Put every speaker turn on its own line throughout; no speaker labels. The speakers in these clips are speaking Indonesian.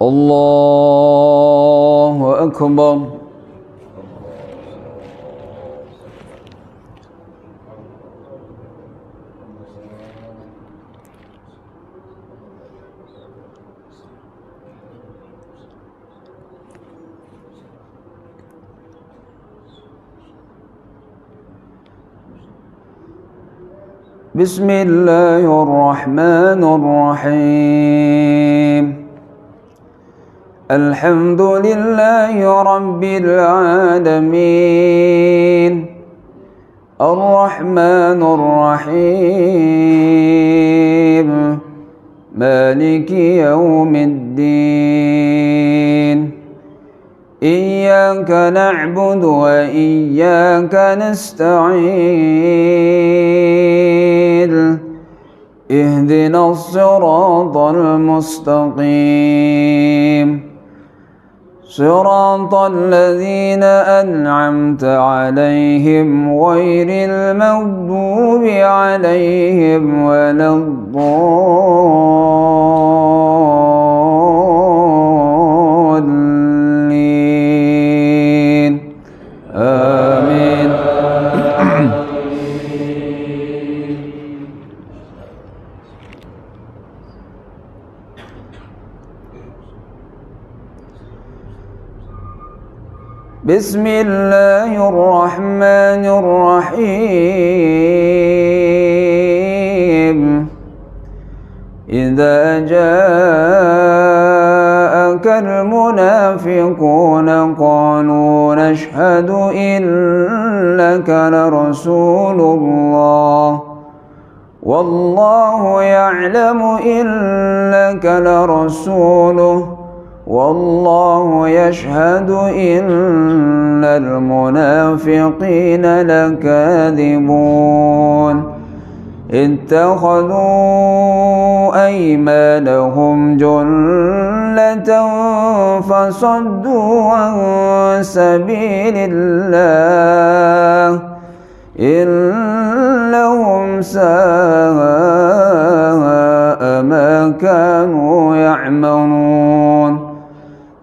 الله أكبر. بسم الله الرحمن الرحيم. الحمد لله رب العالمين الرحمن الرحيم مالك يوم الدين إياك نعبد وإياك نستعين اهدنا الصراط المستقيم صراط الذين أنعمت عليهم غير المغضوب عليهم ولا الضالين آمين. بسم الله الرحمن الرحيم. إذا جاءك المنافقون قالوا نشهد إنك لرسول الله والله يعلم إنك لرسوله والله يشهد إن المنافقين لكاذبون اتخذوا أيمانهم جنة فصدوا عن سبيل الله إنهم ساء ما كانوا يعملون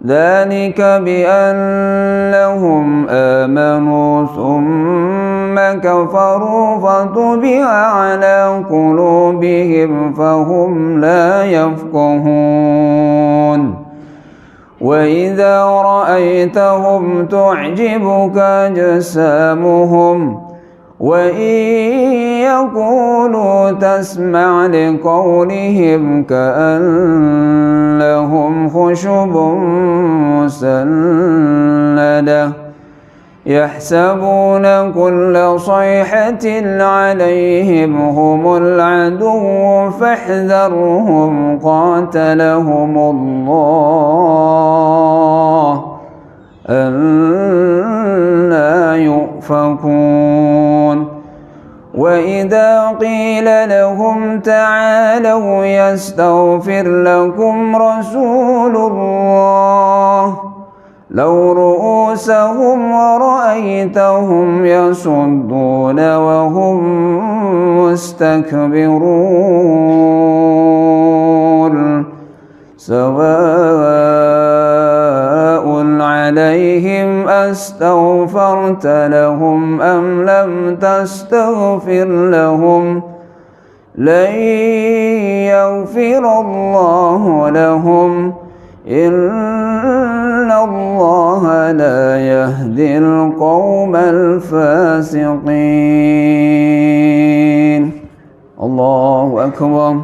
ذلك بأنهم آمنوا ثم كفروا فطبع على قلوبهم فهم لا يفقهون وإذا رأيتهم تعجبك أجسامهم وإن يقولوا تسمع لقولهم كأنهم خشب مسندة يحسبون كل صيحة عليهم هم العدو فاحذرهم قاتلهم الله أنى يؤفكون وإذا قيل لهم تعالوا يستغفر لكم رسول الله لو رؤوسهم ورأيتهم يصدون وهم مستكبرون سواء عليهم أستغفرت لهم أم لم تستغفر لهم لن يغفر الله لهم إن الله لا يهدي القوم الفاسقين. الله أكبر.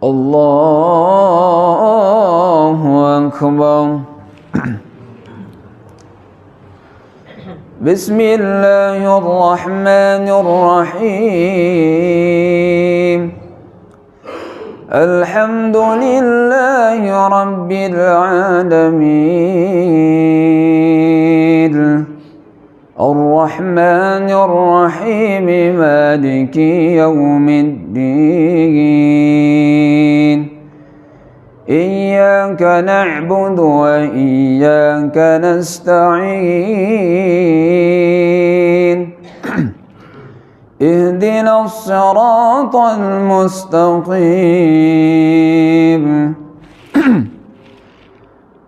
الله أكبر. بسم الله الرحمن الرحيم. الحمد لله رب العالمين الرحمن الرحيم مالك يوم الدين إياك نعبد وإياك نستعين اهدنا الصراط المستقيم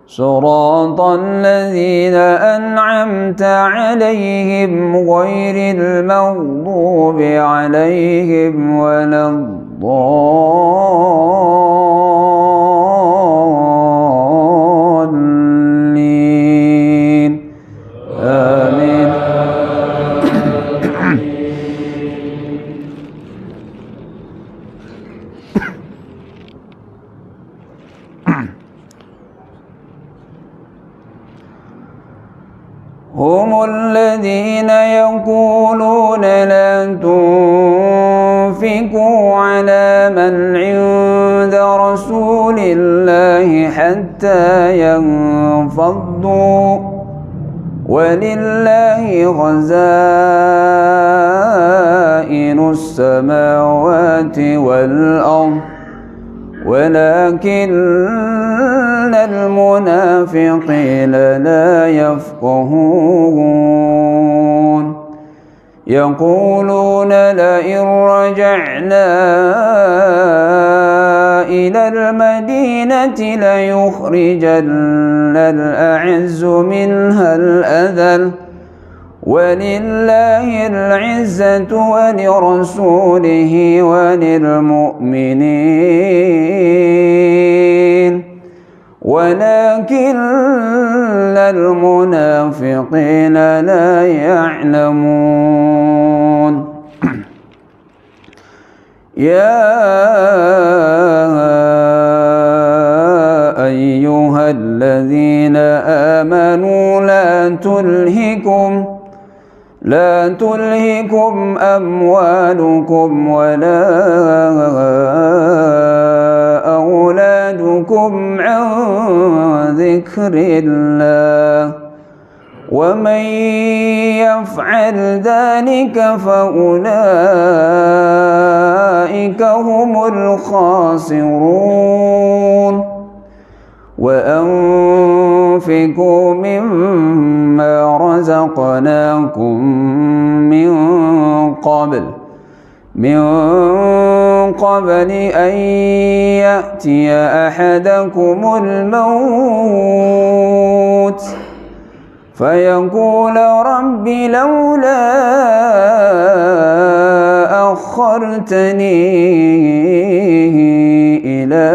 صراط الذين أنعمت عليهم غير المغضوب عليهم ولا الضالين آمين. هم الذين يقولون لا تنفقوا على من عند رسول الله حتى ينفضوا ولله خزائن السماوات والأرض ولكن المنافقين لا يفقهون يقولون لئن رجعنا إلى المدينة ليخرجن الأعز منها الأذل ولله العزة ولرسوله وللمؤمنين ولكن المنافقين لا يعلمون يا أيها الذين آمنوا لا تلهكم أموالكم ولا أولادكم عن ذكر الله ومن يفعل ذلك فأولئك هم الخاسرون وأنفقوا مما رزقناكم من قبل أن يأتي أحدكم الموت فيقول رب لولا أخرتني إلى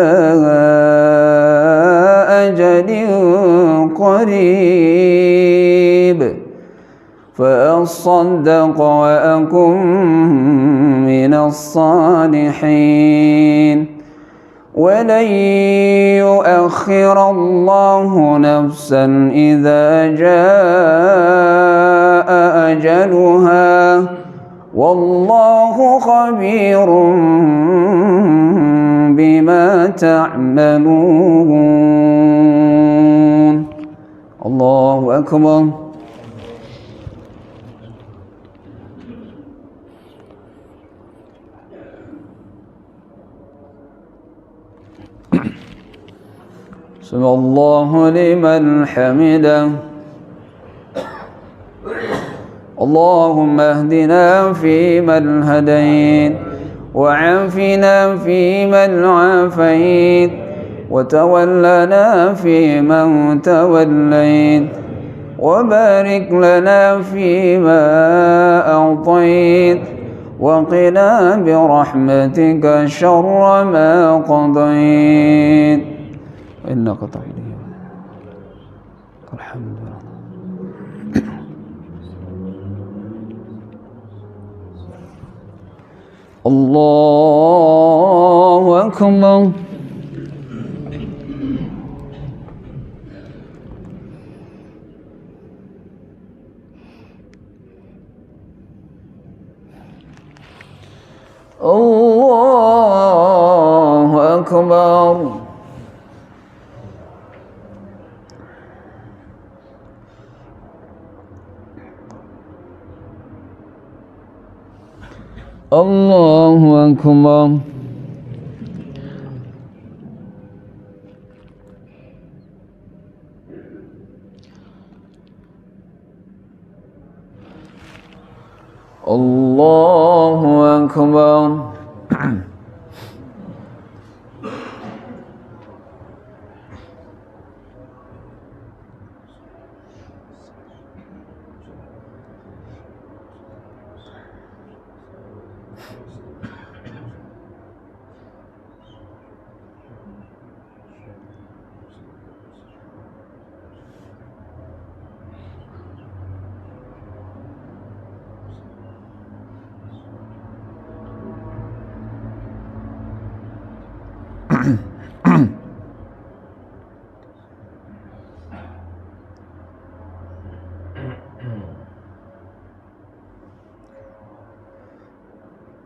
أجل قريب فأصدق وأكن من الصالحين ولن يؤخر الله نفسا إذا جاء أجلها والله خبير بما تعملون. الله أكبر. سمع الله لمن حمده. اللهم اهدنا فيمن هديت وعافنا فيمن عافيت وتولنا فيمن توليت وبارك لنا فيما أعطيت وقنا برحمتك شر ما قضيت إنك تقضي الحمد لله. الله أكبر. الله أكبر. الله أكبر. الله أكبر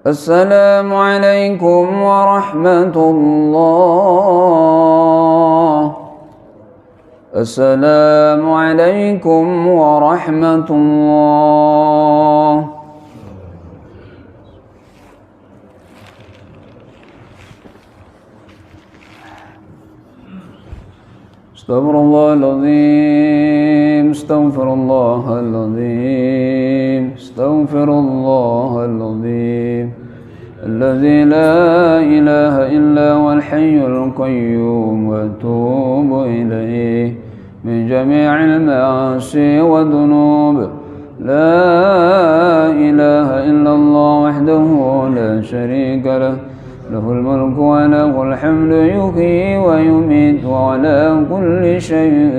السلام عليكم ورحمة الله. السلام عليكم ورحمة الله. استغفر الله العظيم. استغفر الله العظيم. استغفر الله العظيم الذي لا إله إلا هو الحي القيوم وأتوب إليه من جميع المعاصي والذنوب. لا إله إلا الله وحده لا شريك له له الملك وله الحمد يحيي ويميت وعلى كل شيء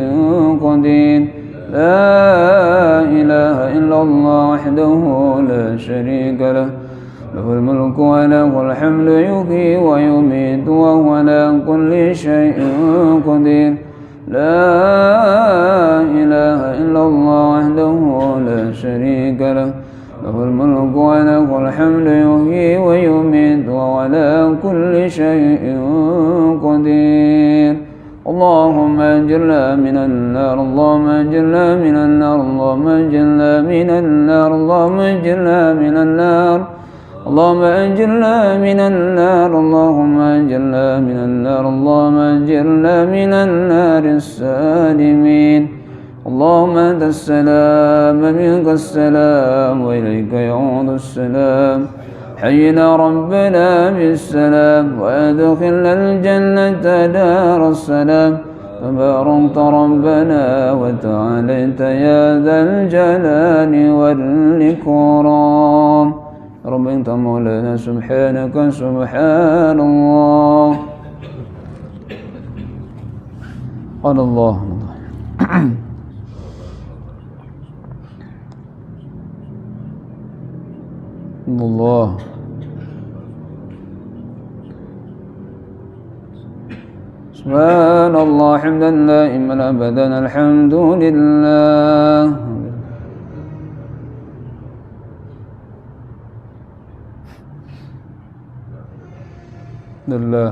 قدير. لا إله إلا الله وحده لا شريك له له الملك وله الحمد يحيي ويميت وهو على كل شيء قدير. لا إله إلا الله وحده لا شريك له له الملك وله الحمد يحيي ويميت وهو على كل شيء قدير. اللهم أجرنا من النار. اللهم أجرنا من النار. اللهم أجرنا من النار. اللهم أجرنا من النار. اللهم أجرنا من النار. اللهم أجرنا من النار. اللهم أجرنا من النار السالمين. اللهم أنت السلام منك السلام وإليك يعود السلام. حينا ربنا بالسلام وأدخلنا الجنة دار السلام. تباركت ربنا وتعاليت يا ذا الجلال والإكرام. رب أنت مولانا سبحانك سبحان الله. قال الله الله سبحان الله حمدا دائما أبدا. الحمد لله. لله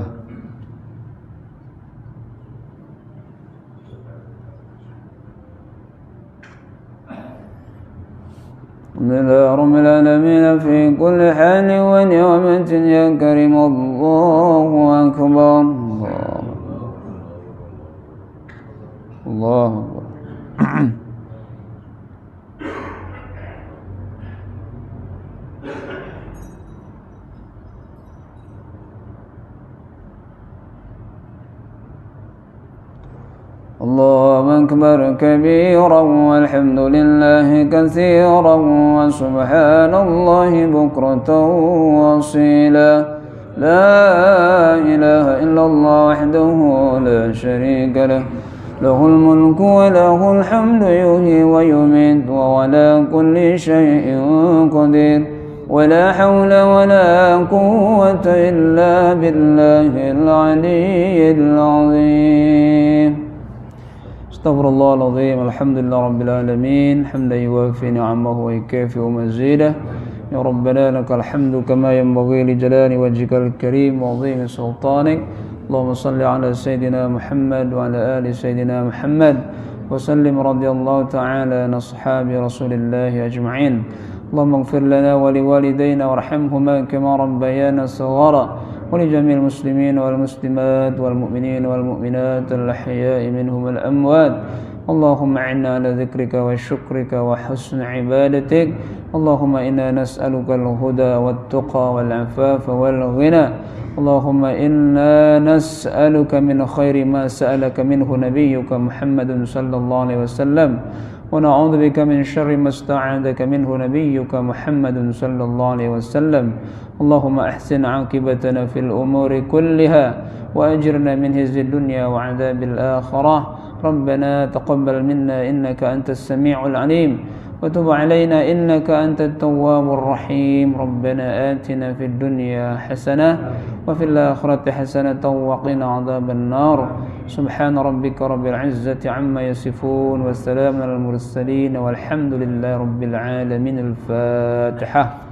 لله رب العالمين في كل حال ونعمة يا كريم. الله أكبر. الله أكبر. الله أكبر كبيرا والحمد لله كثيرا وسبحان الله بكرة وأصيلا. لا إله إلا الله وحده لا شريك له له الملك وله الحمد يحيي ويميت وهو على كل شيء قدير. ولا حول ولا قوة إلا بالله العلي العظيم. استغفر الله العظيم. الحمد لله رب العالمين حمدا يوافي نعمه ويكافئ مزيده. يا ربنا لك الحمد كما ينبغي لجلال وجهك الكريم وعظيم سلطانك. اللهم صل على سيدنا محمد وعلى آل سيدنا محمد وسلم رضي الله تعالى عن أصحاب رسول الله أجمعين. اللهم اغفر لنا ولوالدينا وارحمهما كما ربيانا صغارا ولجميع المسلمين والمسلمات والمؤمنين والمؤمنات الأحياء منهم والأموات اللهم أعنا على ذكرك وشكرك وحسن عبادتك اللهم إنا نسألك الهدى والتقى والعفاف والغنى اللهم إنا نسألك من خير ما سألك منه نبيك محمد صلى الله عليه وسلم ونعوذ بك من شر ما استعاذك منه نبيك محمد صلى الله عليه وسلم اللهم أحسن عاقبتنا في الأمور كلها وأجرنا من خزي الدنيا وعذاب الآخرة ربنا تقبل منا إنك أنت السميع العليم وتب علينا إنك أنت التواب الرحيم ربنا آتنا في الدنيا حسنة وفي الآخرة حسنة وقنا عذاب النار سبحان ربك رب العزة عما يصفون والسلام على المرسلين والحمد لله رب العالمين الفاتحة.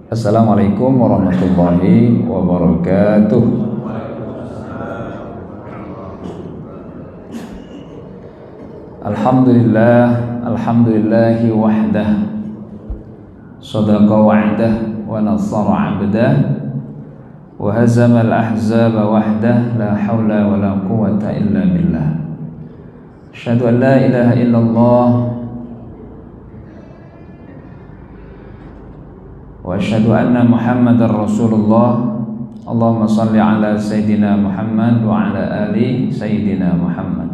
Assalamualaikum warahmatullahi wabarakatuh. Alhamdulillah, alhamdulillahi wahdah, sadaqa wa'dah wa nasara 'abdah wa hazama al-ahzaba wahdah la hawla wa la quwwata illa billah. Asyhadu an la ilaha illallah wa asyhadu anna Muhammadar Rasulullah. Allahumma salli ala Sayyidina Muhammad wa ala ali Sayyidina Muhammad.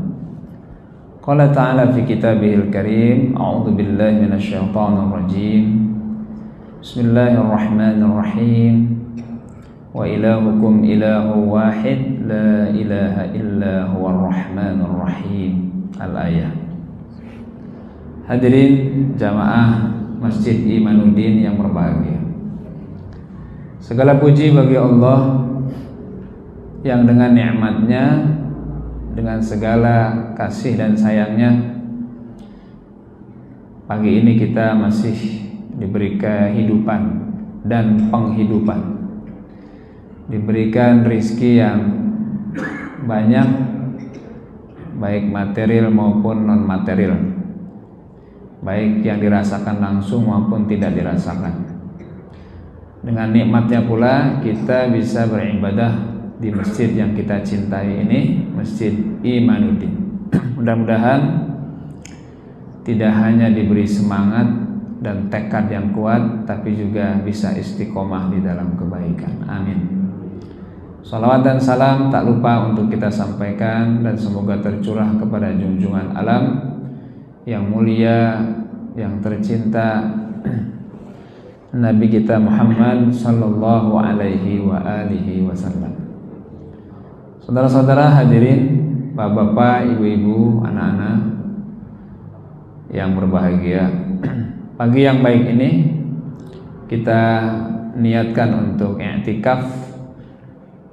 Qala ta'ala fi kitabihil karim, a'udzu billahi minasyaitonir rajim. Bismillahirrahmanirrahim. Wa ilahukum ilahu wahid la ilaha illa huwar rahmanir rahim. Al-ayah. Hadirin jamaah Masjid Imanuddin yang berbahagia. Segala puji bagi Allah yang dengan nikmatnya, dengan segala kasih dan sayangnya, pagi ini kita masih diberi kehidupan dan penghidupan, diberikan rizki yang banyak, baik material maupun non material, baik yang dirasakan langsung maupun tidak dirasakan. Dengan nikmatnya pula kita bisa beribadah di masjid yang kita cintai ini, Masjid Imanuddin. Mudah-mudahan tidak hanya diberi semangat dan tekad yang kuat, tapi juga bisa istiqomah di dalam kebaikan. Amin. Salawat dan salam tak lupa untuk kita sampaikan dan semoga tercurah kepada junjungan alam yang mulia, yang tercinta, Nabi kita Muhammad sallallahu alaihi wa alihi wasallam. Saudara-saudara hadirin, bapak-bapak, ibu-ibu, anak-anak yang berbahagia, pagi yang baik ini kita niatkan untuk i'tikaf,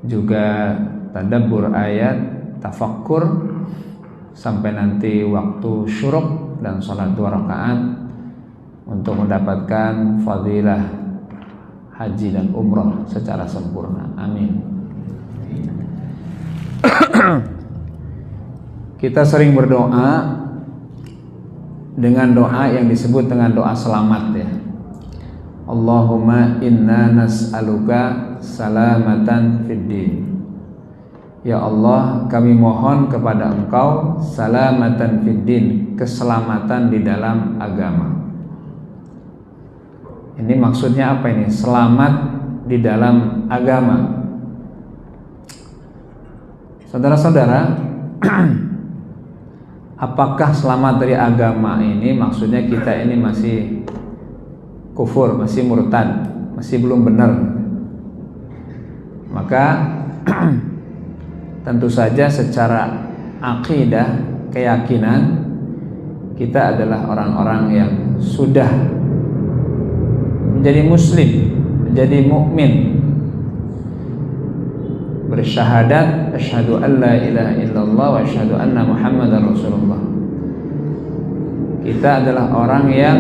juga tadabbur ayat, tafakkur sampai nanti waktu syuruk dan sholat 2 rakaat untuk mendapatkan fadilah haji dan umrah secara sempurna. Amin. Kita sering berdoa dengan doa yang disebut dengan doa selamat ya. Allahumma inna nas'aluka salamatan fid din. Ya Allah, kami mohon kepada Engkau salamatan fid din, keselamatan di dalam agama. Ini maksudnya apa ini? Selamat di dalam agama. Saudara-saudara, apakah selamat dari agama ini maksudnya kita ini masih kufur, masih murtad, masih belum benar? Maka tentu saja secara akidah, keyakinan, kita adalah orang-orang yang sudah menjadi muslim, menjadi mukmin, bersyahadat asyhadu an la ilaha illallah wa asyhadu anna muhammadar rasulullah. Kita adalah orang yang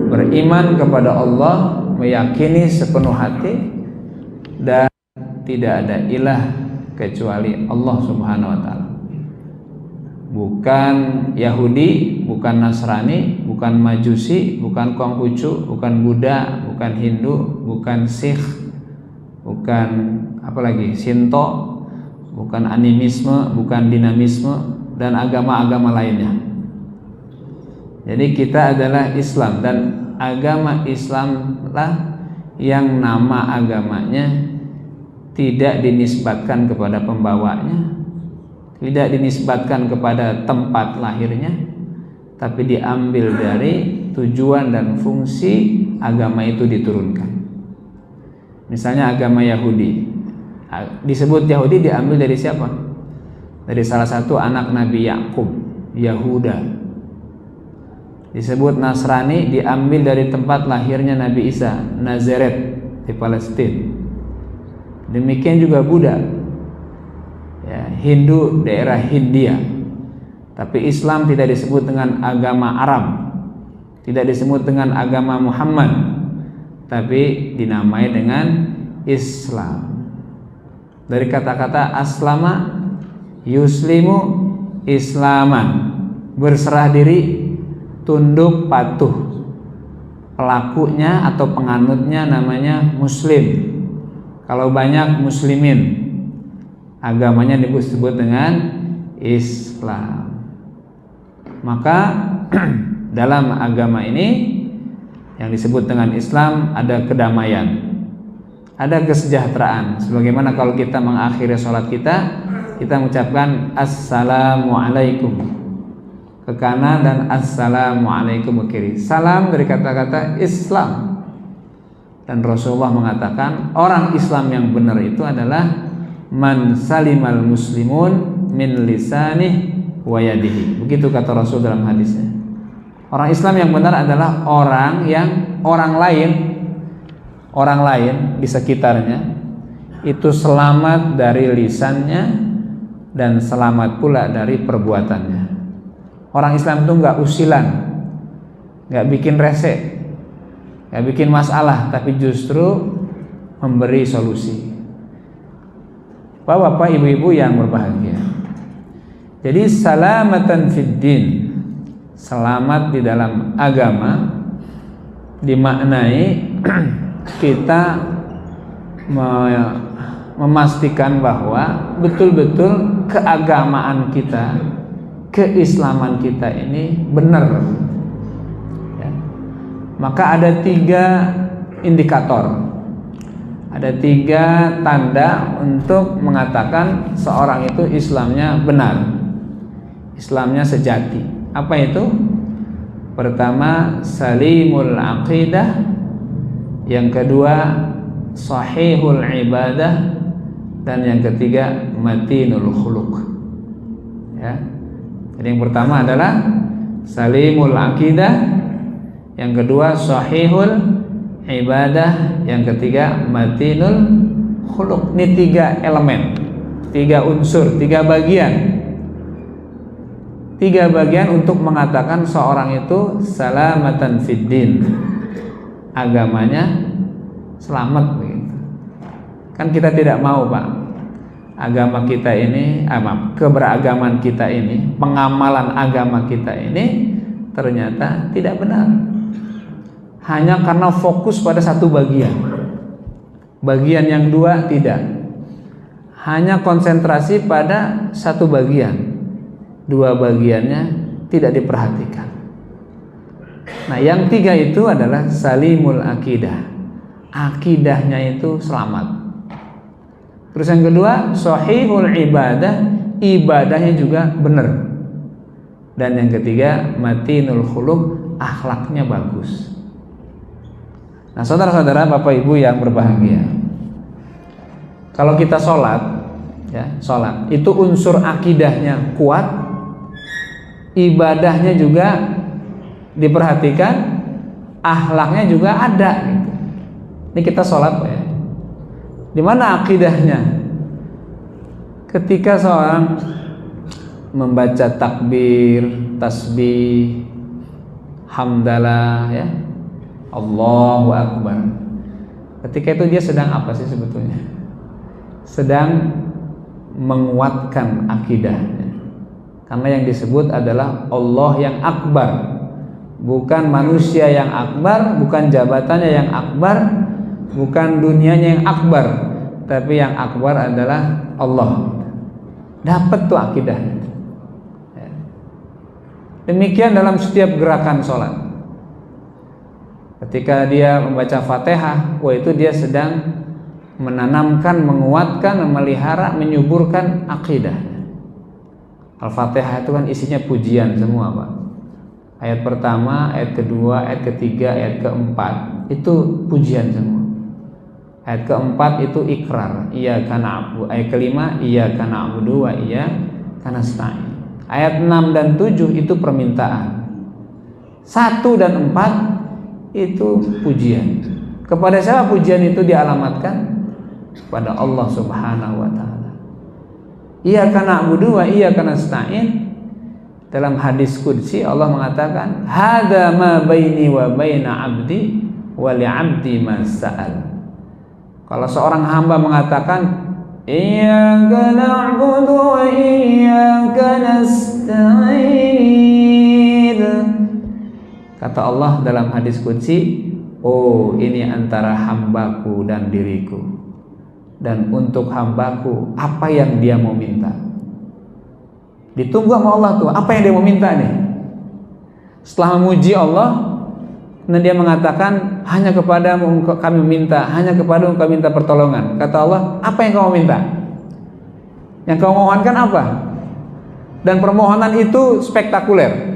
beriman kepada Allah, meyakini sepenuh hati dan tidak ada ilah kecuali Allah Subhanahu wa taala. Bukan Yahudi, bukan Nasrani, bukan Majusi, bukan Konghucu, bukan Buddha, bukan Hindu, bukan Sikh, bukan apalagi Shinto, bukan animisme, bukan dinamisme dan agama-agama lainnya. Jadi kita adalah Islam, dan agama Islamlah yang nama agamanya tidak dinisbatkan kepada pembawanya, tidak dinisbatkan kepada tempat lahirnya, tapi diambil dari tujuan dan fungsi agama itu diturunkan. Misalnya agama Yahudi, disebut Yahudi diambil dari siapa? Dari salah satu anak Nabi Yakub, Yahuda. Disebut Nasrani diambil dari tempat lahirnya Nabi Isa, Nazaret di Palestina. Demikian juga Buddha, ya, Hindu daerah Hindia. Tapi Islam tidak disebut dengan agama Arab, tidak disebut dengan agama Muhammad, tapi dinamai dengan Islam. Dari kata-kata aslama yuslimu islaman, berserah diri, tunduk patuh. Pelakunya atau penganutnya namanya muslim. Kalau banyak muslimin, agamanya disebut dengan Islam. Maka dalam agama ini yang disebut dengan Islam ada kedamaian, ada kesejahteraan. Sebagaimana kalau kita mengakhiri sholat kita mengucapkan assalamualaikum ke kanan dan assalamualaikum ke kiri. Salam dari kata-kata Islam. Dan Rasulullah mengatakan orang Islam yang benar itu adalah man salimal muslimun min lisanih wa yadihi. Begitu kata Rasul dalam hadisnya. Orang Islam yang benar adalah orang yang orang lain di sekitarnya itu selamat dari lisannya dan selamat pula dari perbuatannya. Orang Islam itu nggak usilan, nggak bikin rese, nggak bikin masalah, tapi justru memberi solusi. Bapak, ibu-ibu yang berbahagia. Jadi salamatan fid din, selamat di dalam agama, dimaknai kita memastikan bahwa betul-betul keagamaan kita, keislaman kita ini benar, ya. Maka ada 3 indikator, ada 3 tanda untuk mengatakan seorang itu Islamnya benar, Islamnya sejati. Apa itu? Pertama, salimul aqidah. Yang kedua, sahihul ibadah. Dan yang ketiga, matinul khuluq, ya. Jadi yang pertama adalah salimul aqidah, yang kedua sahihul ibadah, yang ketiga matinul khuluq. Ini 3 elemen, 3 unsur, 3 bagian. 3 bagian untuk mengatakan seorang itu salamatan fid din, agamanya selamat begitu. Kan kita tidak mau, Pak, agama kita ini, keberagaman kita ini, pengamalan agama kita ini ternyata tidak benar. Hanya karena fokus pada satu bagian. Bagian yang 2 tidak. Hanya konsentrasi pada satu bagian. 2 bagiannya tidak diperhatikan. Nah, yang 3 itu adalah salimul akidah. Akidahnya itu selamat. Terus yang kedua, sahihul ibadah, ibadahnya juga benar. Dan yang ketiga, matinul khuluq, akhlaknya bagus. Nah, saudara-saudara, Bapak Ibu yang berbahagia, kalau kita sholat, ya, sholat itu unsur akidahnya kuat, ibadahnya juga diperhatikan, akhlaknya juga ada gitu. Ini kita sholat, Pak, ya. Di mana akidahnya? Ketika seorang membaca takbir, tasbih, hamdalah, ya, Allahu Akbar. Ketika itu dia sedang apa sih sebetulnya? Sedang menguatkan akidahnya. Karena yang disebut adalah Allah yang akbar, bukan manusia yang akbar, bukan jabatannya yang akbar, bukan dunianya yang akbar, tapi yang akbar adalah Allah. Dapat tuh akidahnya. Demikian dalam setiap gerakan sholat. Ketika dia membaca Fatihah, itu dia sedang menanamkan, menguatkan, memelihara, menyuburkan akidah. Al-Fatihah itu kan isinya pujian semua, Pak. Ayat pertama, ayat kedua, ayat ketiga, ayat keempat itu pujian semua. Ayat keempat itu ikrar, iyyaka na'budu. Ayat kelima, iyyaka na'budu wa iyyaka nasta'in. Ayat 6 dan 7 itu permintaan. 1 dan 4 itu pujian. Kepada siapa pujian itu dialamatkan? Kepada Allah Subhanahu wa taala. Iyyaka na'budu wa iyyaka nasta'in. Dalam hadis qudsi Allah mengatakan, "Hadza ma baini wa baina 'abdi wa li 'abdi ma sa'al." Kalau seorang hamba mengatakan iyyaka na'budu wa iyyaka nasta'in, kata Allah dalam hadis qudsi, oh ini antara hambaku dan diriku, dan untuk hambaku apa yang dia mau minta. Ditunggu sama Allah tuh, apa yang dia mau minta nih. Setelah memuji Allah, dan dia mengatakan, hanya kepadamu kami minta, hanya kepadamu kami minta pertolongan. Kata Allah, apa yang kamu minta? Yang kamu mohonkan apa? Dan permohonan itu spektakuler.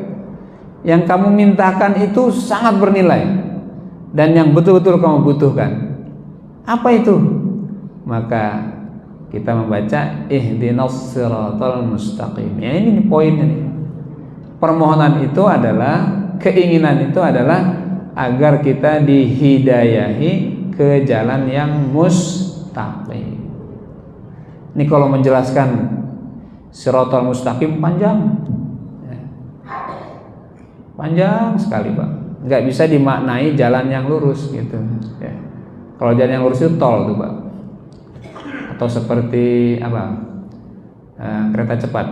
Yang kamu mintakan itu sangat bernilai, dan yang betul-betul kamu butuhkan. Apa itu? Maka kita membaca ihdinas siratal mustaqim. Ya, ini poinnya nih. Permohonan itu adalah, keinginan itu adalah agar kita dihidayahi ke jalan yang mustaqim. Ini kalau menjelaskan siratal mustaqim panjang, panjang sekali, Pak. Nggak bisa dimaknai jalan yang lurus gitu. Ya. Kalau jalan yang lurus itu tol tuh, Pak. Atau seperti apa? Kereta cepat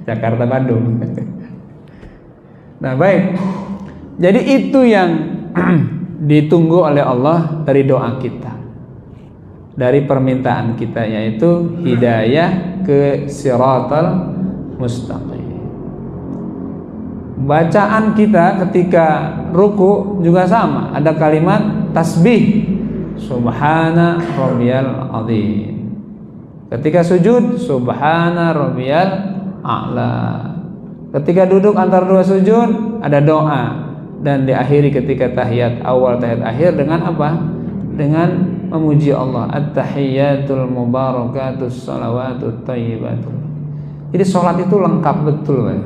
Jakarta Bandung. Nah, baik. Jadi itu yang ditunggu oleh Allah dari doa kita, dari permintaan kita, yaitu hidayah ke siratal mustaqim. Bacaan kita ketika ruku juga sama, ada kalimat tasbih, subhana rabbiyal azim. Ketika sujud, subhana rabbiyal a'la. Ketika duduk antara dua sujud, ada doa. Dan diakhiri ketika tahiyat awal, tahiyat akhir dengan apa? Dengan memuji Allah. At-tahiyyatul mubarakatus salawatut thayyibatul. Jadi sholat itu lengkap betul, Pak.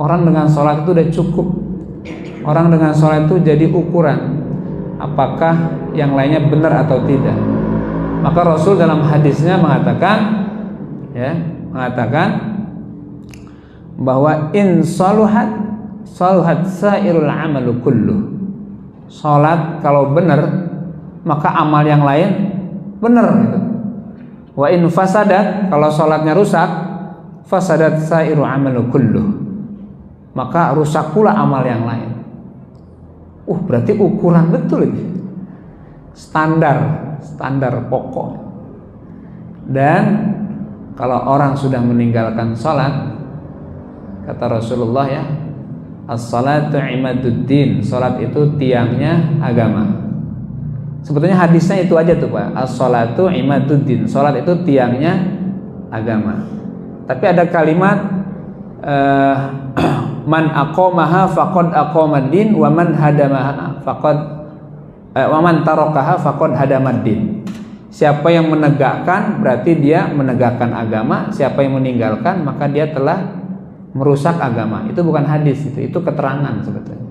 Orang dengan sholat itu udah cukup. Orang dengan sholat itu jadi ukuran apakah yang lainnya benar atau tidak. Maka Rasul dalam hadisnya mengatakan, bahwa in saluhat sairul amalu kulluh. Salat kalau benar, maka amal yang lain benar gitu. Wa in fasadat, kalau salatnya rusak, fasadat sairu amalu kulluh, maka rusak pula amal yang lain. Berarti ukuran betul ini. Standar pokok. Dan kalau orang sudah meninggalkan salat, kata Rasulullah, ya, as-salatu imaduddin, salat itu tiangnya agama. Sebetulnya hadisnya itu aja tuh, Pak. As-salatu imaduddin, salat itu tiangnya agama. Tapi ada kalimat man aqamaha faqad aqamad-din wa man hadamaha faqad wa man tarakaha faqad hadamad-din. Siapa yang menegakkan berarti dia menegakkan agama, siapa yang meninggalkan maka dia telah merusak agama. Itu bukan hadis, itu keterangan sebetulnya.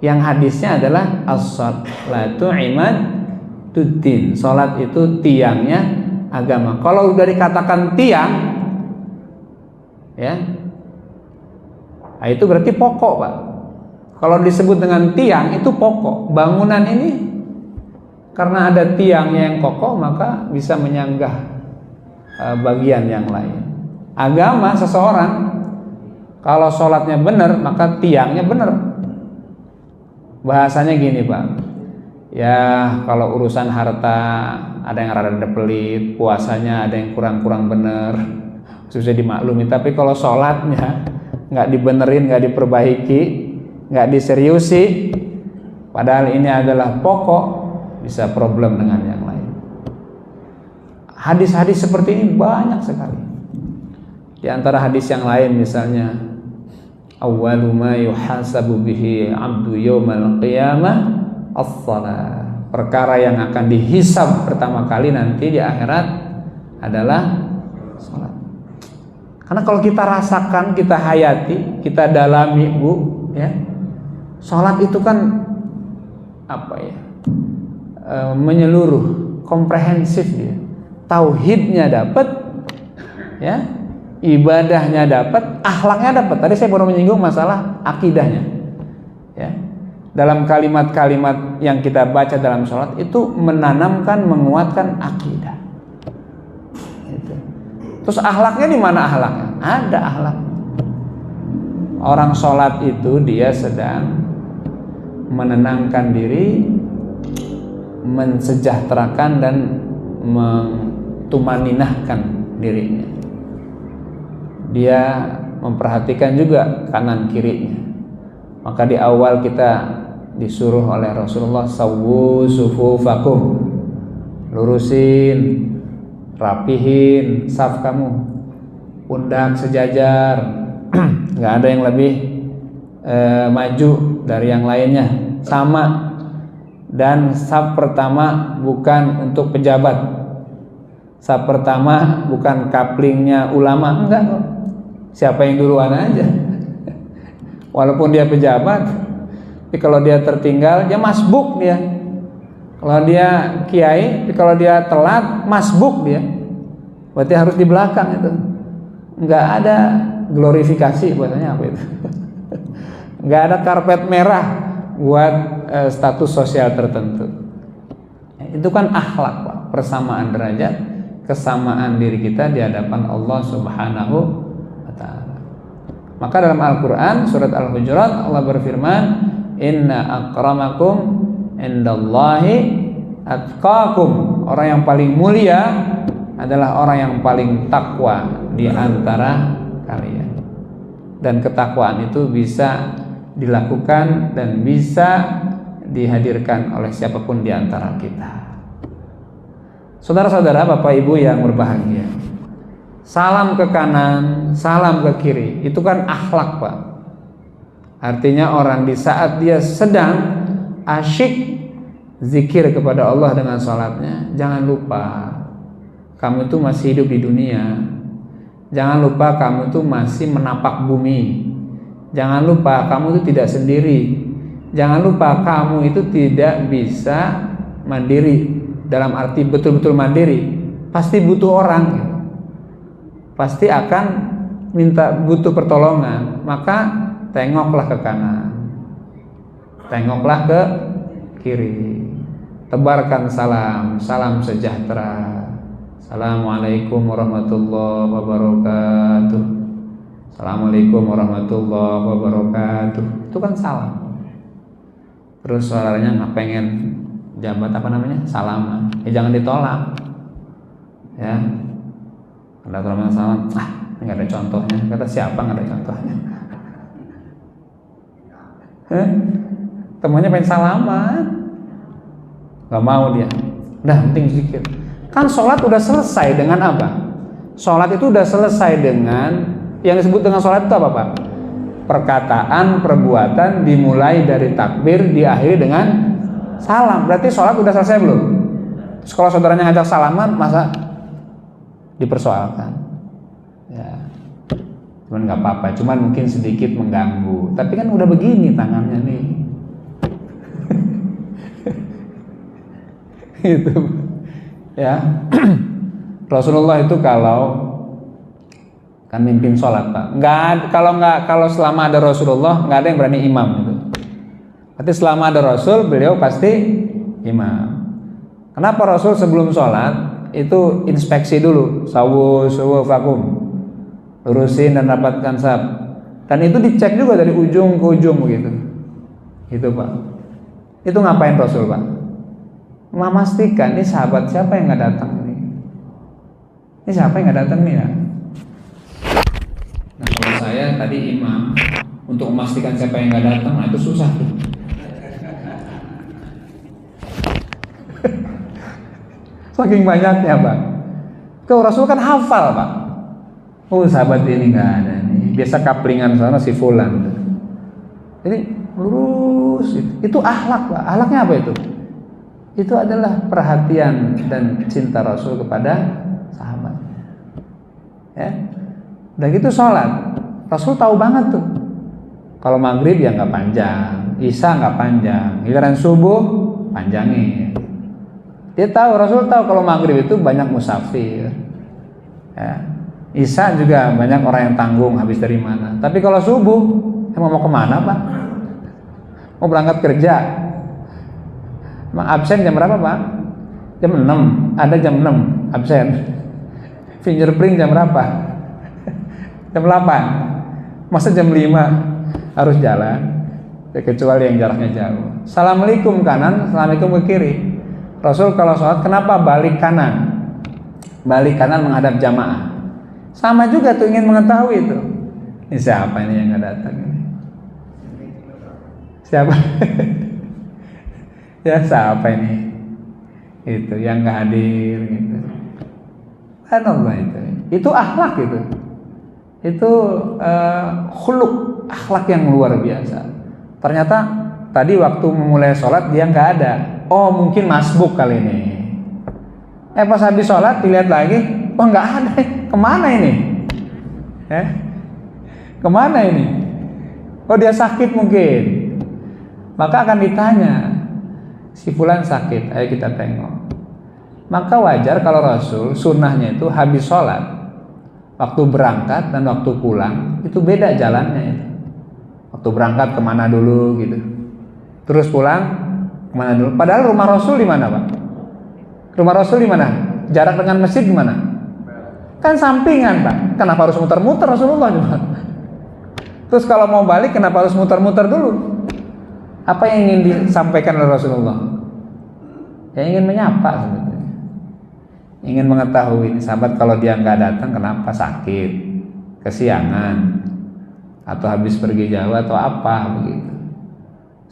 Yang hadisnya adalah as-salatu imaduddin. Salat itu tiangnya agama. Kalau udah dikatakan tiang, ya, nah itu berarti pokok, Pak. Kalau disebut dengan tiang itu pokok. Bangunan ini karena ada tiangnya yang kokoh maka bisa menyanggah bagian yang lain. Agama seseorang kalau sholatnya benar maka tiangnya benar. Bahasanya gini, Pak. Ya kalau urusan harta ada yang rada pelit, puasanya ada yang kurang-kurang benar, susah dimaklumi. Tapi kalau sholatnya nggak dibenerin, nggak diperbaiki, nggak diseriusi, padahal ini adalah pokok, bisa problem dengan yang lain. Hadis-hadis seperti ini banyak sekali. Di antara hadis yang lain misalnya, awwalu ma yuhasabu bihi 'abdu yaumal qiyamah as-shalah. Perkara yang akan dihisab pertama kali nanti di akhirat adalah salat. Karena kalau kita rasakan, kita hayati, kita dalami, Bu, ya. Salat itu kan apa ya? Menyeluruh, komprehensif dia. Tauhidnya dapat, ya. Ibadahnya dapat, akhlaknya dapat. Tadi saya baru menyinggung masalah akidahnya. Ya. Dalam kalimat-kalimat yang kita baca dalam sholat itu menanamkan, menguatkan akidah. Gitu. Terus akhlaknya di mana akhlaknya? Ada akhlak. Orang sholat itu dia sedang menenangkan diri, mensejahterakan dan mentumaninahkan dirinya. Dia memperhatikan juga kanan kirinya. Maka di awal kita disuruh oleh Rasulullah, sawwu sufufakum, lurusin, rapihin saf kamu, pundak sejajar, nggak ada yang lebih maju dari yang lainnya, sama. Dan saf pertama bukan untuk pejabat, saf pertama bukan kaplingnya ulama, enggak kok. Siapa yang duluan aja. Walaupun dia pejabat, tapi kalau dia tertinggal, dia masbuk dia. Kalau dia kiai, tapi kalau dia telat, masbuk dia. Berarti harus di belakang itu. Enggak ada glorifikasi, bahasanya apa itu? Enggak ada karpet merah buat status sosial tertentu. Itu kan akhlak, Pak. Persamaan derajat, kesamaan diri kita di hadapan Allah Subhanahu wa ta'ala. Maka dalam Al-Quran surat Al-Hujurat Allah berfirman, inna akramakum indallahi atqakum. Orang yang paling mulia adalah orang yang paling takwa di antara kalian. Dan ketakwaan itu bisa dilakukan dan bisa dihadirkan oleh siapapun di antara kita. Saudara-saudara, Bapak Ibu yang berbahagia, salam ke kanan, salam ke kiri, itu kan akhlak, Pak. Artinya orang di saat dia sedang asyik zikir kepada Allah dengan salatnya, jangan lupa kamu itu masih hidup di dunia. Jangan lupa kamu itu masih menapak bumi. Jangan lupa kamu itu tidak sendiri. Jangan lupa kamu itu tidak bisa mandiri. Dalam arti betul-betul mandiri, pasti butuh orang, pasti akan butuh pertolongan. Maka tengoklah ke kanan, tengoklah ke kiri, tebarkan salam, salam sejahtera. Assalamualaikum warahmatullahi wabarakatuh. Assalamualaikum warahmatullahi wabarakatuh. Itu kan salam. Terus saudaranya nggak pengen jabat apa namanya, salaman, jangan ditolak, ya. Ada teman salam, nggak ada contohnya. Kata siapa nggak ada contohnya? Temannya pengen salaman, nggak mau dia. Udah penting zikir. Kan sholat udah selesai dengan apa? Sholat itu udah selesai dengan yang disebut dengan sholat itu apa, Pak? Perkataan, perbuatan dimulai dari takbir, diakhiri dengan salam. Berarti sholat udah selesai belum? Terus kalau saudaranya ngajak salaman, masa dipersoalkan? Ya, cuman nggak apa-apa, cuman mungkin sedikit mengganggu. Tapi kan udah begini tangannya nih. Gitu. Ya. Rasulullah itu kalau kan mimpin sholat Pak, kalau selama ada Rasulullah nggak ada yang berani imam gitu. Berarti selama ada Rasul beliau pasti imam. Kenapa Rasul sebelum sholat itu inspeksi dulu, sawu fakum, lurusin dan rapatkan saf, dan itu dicek juga dari ujung ke ujung begitu. Itu Pak. Itu ngapain Rasul Pak? Memastikan ini sahabat siapa yang nggak datang nih? Ini siapa yang nggak datang nih ya? Nah kalau saya tadi imam untuk memastikan siapa yang nggak datang, nah itu susah tuh. Saking banyaknya Pak. Kalau Rasul kan hafal Pak. Oh sahabat ini nggak ada nih. Biasa kaplingan sana si fulan. Jadi lurus itu akhlak Pak. Akhlaknya apa itu? Itu adalah perhatian dan cinta Rasul kepada sahabat. Ya. Udah gitu sholat, Rasul tahu banget tuh. Kalau maghrib ya nggak panjang, isya nggak panjang, giliran subuh panjangin. Dia tahu, Rasul tahu kalau maghrib itu banyak musafir. Ya. Isya juga banyak orang yang tanggung habis dari mana. Tapi kalau subuh, emang mau kemana Pak? Mau berangkat kerja? Emang absen jam berapa Pak? Jam 6, ada jam 6 absen. Fingerprint jam berapa? Jam 8. Masa jam 5 harus jalan? Kecuali yang jaraknya jauh. Assalamualaikum kanan, assalamualaikum ke kiri. Rasul kalau sholat kenapa balik kanan? Balik kanan menghadap jamaah. Sama juga tuh ingin mengetahui itu. Ini siapa ini yang nggak datang ini? Siapa? Ya siapa ini? Itu yang nggak hadir gitu. Subhanallah itu. Itu akhlak itu. Itu khuluq, akhlak yang luar biasa. Ternyata tadi waktu memulai sholat dia nggak ada. Oh mungkin masbuk kali ini. Pas habis sholat dilihat lagi, oh nggak ada. Kemana ini? Kemana ini? Oh dia sakit mungkin. Maka akan ditanya, si fulan sakit, ayo kita tengok. Maka wajar kalau Rasul sunnahnya itu habis sholat, waktu berangkat dan waktu pulang itu beda jalannya itu. Waktu berangkat kemana dulu gitu, terus pulang kemana dulu. Padahal rumah Rasul di mana Pak? Rumah Rasul di mana? Jarak dengan masjid gimana? Kan sampingan Pak. Kenapa harus muter-muter Rasulullah juga? Terus kalau mau balik kenapa harus muter-muter dulu? Apa yang ingin disampaikan oleh Rasulullah? Ya ingin menyapa sebetulnya. Ingin mengetahui sahabat kalau dia nggak datang kenapa, sakit, kesiangan, atau habis pergi jauh atau apa begitu.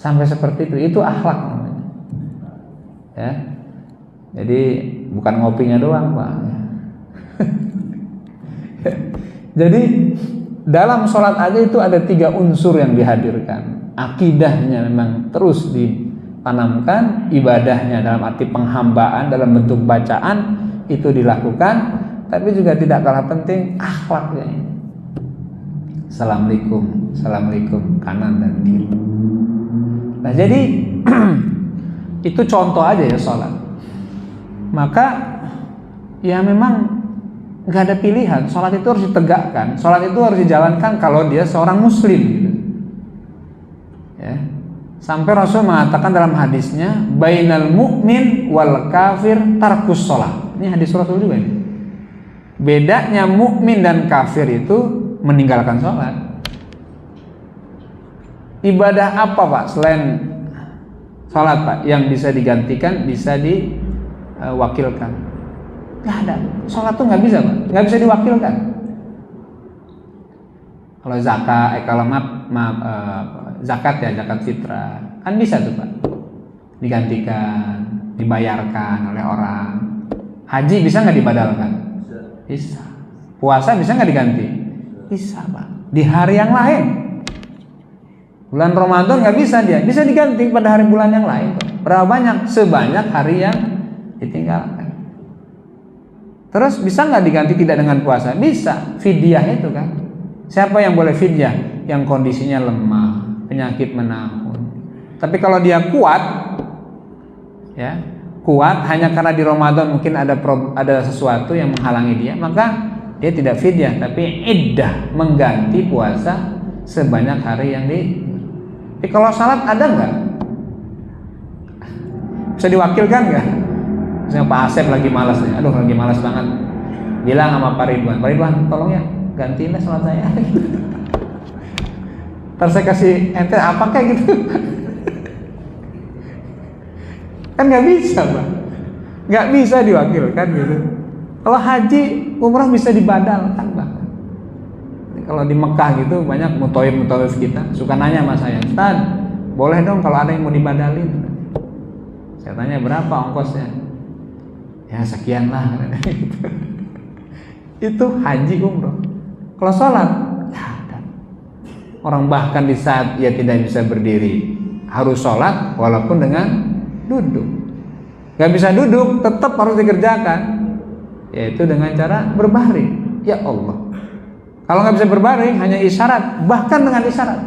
Sampai seperti itu akhlak namanya. Ya. Jadi bukan ngopinya doang Pak. Jadi dalam sholat aja itu ada 3 unsur yang dihadirkan. Akidahnya memang terus ditanamkan, ibadahnya dalam arti penghambaan dalam bentuk bacaan itu dilakukan, tapi juga tidak kalah penting akhlaknya ini. Assalamualaikum, assalamualaikum kanan dan kiri. Nah jadi itu contoh aja ya sholat. Maka ya memang nggak ada pilihan. Sholat itu harus ditegakkan. Sholat itu harus dijalankan kalau dia seorang muslim gitu. Ya. Sampai Rasul mengatakan dalam hadisnya, bainal mu'min wal kafir tarkus sholat. Ini hadis Rasul juga ini. Bedanya mukmin dan kafir itu meninggalkan sholat. Ibadah apa Pak selain sholat Pak yang bisa digantikan, bisa diwakilkan? Nggak ada. Sholat tuh nggak bisa Pak, nggak bisa diwakilkan. Kalau zakat, zakat ya, zakat fitrah kan bisa tuh Pak, digantikan, dibayarkan oleh orang. Haji bisa nggak dibadalkan? Bisa. Puasa bisa nggak diganti? Bisa Pak. Di hari yang lain. Bulan Ramadan nggak bisa dia, bisa diganti pada hari bulan yang lain. Berapa banyak? Sebanyak hari yang ditinggalkan. Terus bisa nggak diganti tidak dengan puasa? Bisa. Fidyah itu kan. Siapa yang boleh fidyah? Yang kondisinya lemah, penyakit menahun. Tapi kalau dia kuat, ya kuat hanya karena di Ramadan mungkin ada sesuatu yang menghalangi dia, maka dia tidak fidyah tapi iddah, mengganti puasa sebanyak hari yang Tapi kalau salat ada nggak? Bisa diwakilkan nggak? Misalnya Pak Asep lagi malas nih, aduh lagi malas banget, bilang sama Pak Ridwan, tolong ya gantiin salat saya. Ntar saya kasih ente apa kayak gitu. Kan nggak bisa, Pak, nggak bisa diwakilkan gitu. Kalau haji umrah bisa dibadalkan, Pak. Kalau di Mekah gitu banyak mutawif kita suka nanya sama saya, Ustaz, boleh dong kalau ada yang mau dibadalin? Saya tanya berapa ongkosnya? Ya sekian lah. Itu haji umrah. Kalau sholat, ya ada. Orang bahkan di saat ia tidak bisa berdiri harus sholat walaupun dengan duduk. Gak bisa duduk, tetap harus dikerjakan, yaitu dengan cara berbaring. Ya Allah, kalau nggak bisa berbaring hanya isyarat, bahkan dengan isyarat.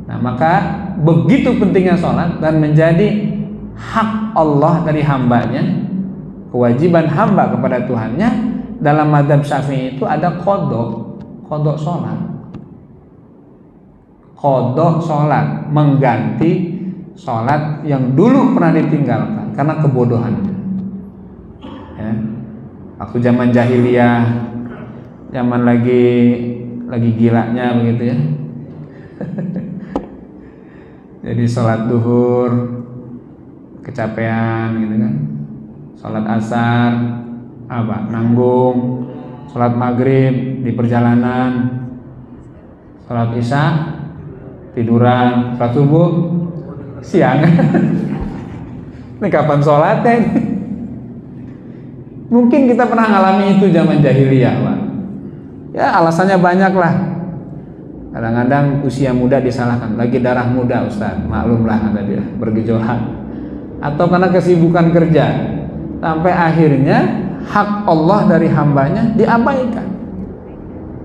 Nah maka begitu pentingnya sholat dan menjadi hak Allah dari hambanya, kewajiban hamba kepada Tuhannya. Dalam mazhab Syafi'i itu ada kodok sholat. Kodok sholat mengganti sholat yang dulu pernah ditinggalkan karena kebodohannya. Ya. Waktu zaman jahiliyah, zaman lagi gilanya begitu ya. Jadi sholat duhur kecapean gitu kan, sholat asar nanggung, sholat maghrib di perjalanan, sholat isya tiduran, sholat subuh siang. Ini kapan sholatnya ini? Mungkin kita pernah ngalami itu zaman jahiliyah, Pak. Ya alasannya banyak lah. Kadang-kadang usia muda disalahkan, lagi darah muda Ustaz, maklumlah kata dia, bergejolak. Atau karena kesibukan kerja, sampai akhirnya hak Allah dari hambanya diabaikan.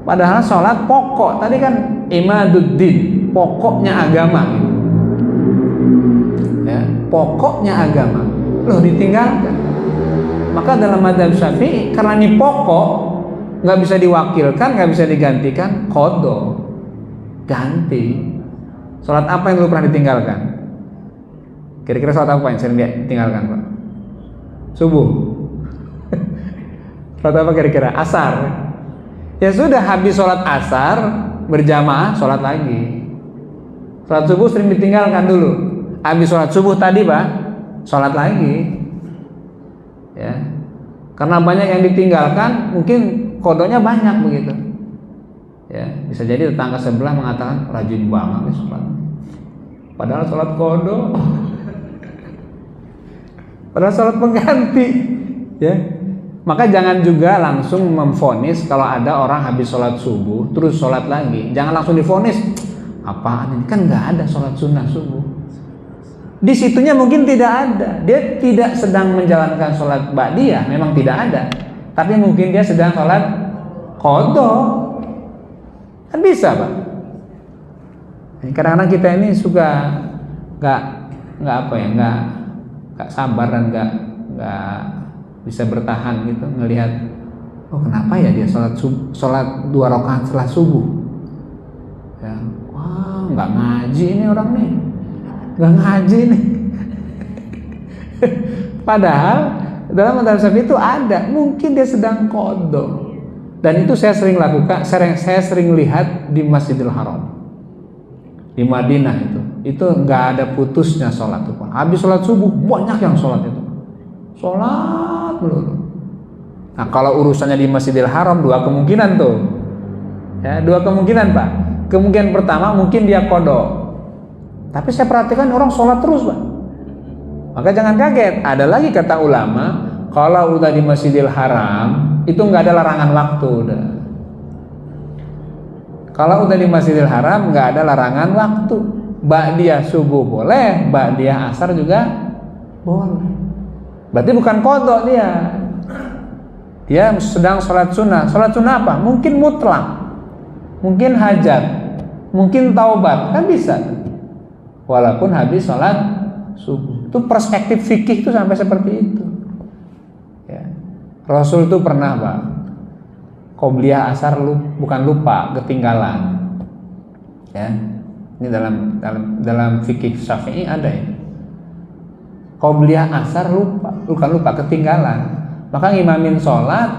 Padahal sholat pokok, tadi kan imaduddin, pokoknya agama gitu. Ya, pokoknya agama, loh ditinggalkan. Maka dalam mazhab Syafi'i karena ini pokok, nggak bisa diwakilkan, nggak bisa digantikan, qadha, ganti. Sholat apa yang dulu pernah ditinggalkan? Kira-kira sholat apa yang sering ditinggalkan, Pak? Subuh. Sholat apa kira-kira? Asar. Ya sudah, habis sholat asar berjamaah sholat lagi. Sholat subuh sering ditinggalkan dulu. Habis sholat subuh tadi, Pak, sholat lagi. Ya, karena banyak yang ditinggalkan, mungkin kodonya banyak begitu. Ya, bisa jadi tetangga sebelah mengatakan rajin banget nih sholat. Padahal sholat kodo, padahal sholat pengganti. Ya, maka jangan juga langsung memvonis kalau ada orang habis sholat subuh terus sholat lagi. Jangan langsung divonis, apaan ini, kan nggak ada sholat sunnah subuh. Di situnya mungkin tidak ada, dia tidak sedang menjalankan sholat ba'diyah, memang tidak ada, tapi mungkin dia sedang sholat qadha, kan bisa, Pak. Kadang-kadang kita ini suka nggak sabar dan nggak bisa bertahan gitu, ngelihat, oh kenapa ya dia sholat 2 rakaat setelah subuh, ya, wah nggak ngaji ini orang nih. Gak ngaji nih. Padahal dalam mazhab Syafi'i itu ada, mungkin dia sedang qadha. Dan itu saya sering lakukan, saya sering lihat di Masjidil Haram di Madinah itu nggak ada putusnya sholat itu. Habis sholat subuh banyak yang sholat itu, sholat melulu. Nah kalau urusannya di Masjidil Haram, 2 kemungkinan tuh, ya 2 kemungkinan, Pak. Kemungkinan pertama mungkin dia qadha. Tapi saya perhatikan orang sholat terus, Pak. Maka jangan kaget. Ada lagi kata ulama, kalau udah di Masjidil Haram itu nggak ada larangan waktu udah. Kalau udah di Masjidil Haram nggak ada larangan waktu. Ba'diyah subuh boleh, ba'diyah asar juga boleh. Berarti bukan qadha dia. Dia sedang sholat sunnah. Sholat sunnah apa? Mungkin mutlak, mungkin hajat, mungkin taubat, kan bisa. Walaupun habis sholat subuh. Itu perspektif fikih itu sampai seperti itu. Ya. Rasul itu pernah, Pak, qobliyah asar bukan lupa, ketinggalan. Ya. Ini dalam fikih Syafi'i ada ya. Qobliyah asar bukan lupa, ketinggalan. Maka ngimamin sholat,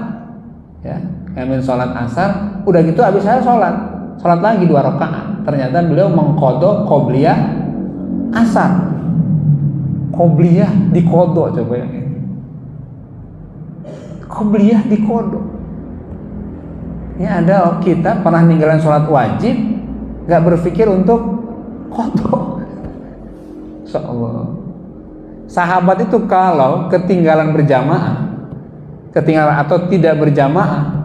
ya, ngimamin sholat asar, udah gitu habis saya sholat lagi 2 rakaat. Ternyata beliau mengqadha qobliyah asar. Qobliyah diqadha, coba yang ini. Qobliyah diqadha. Ini ada kita pernah ninggalin sholat wajib, nggak berpikir untuk qadha. Insyaallah. Sahabat itu kalau ketinggalan atau tidak berjamaah,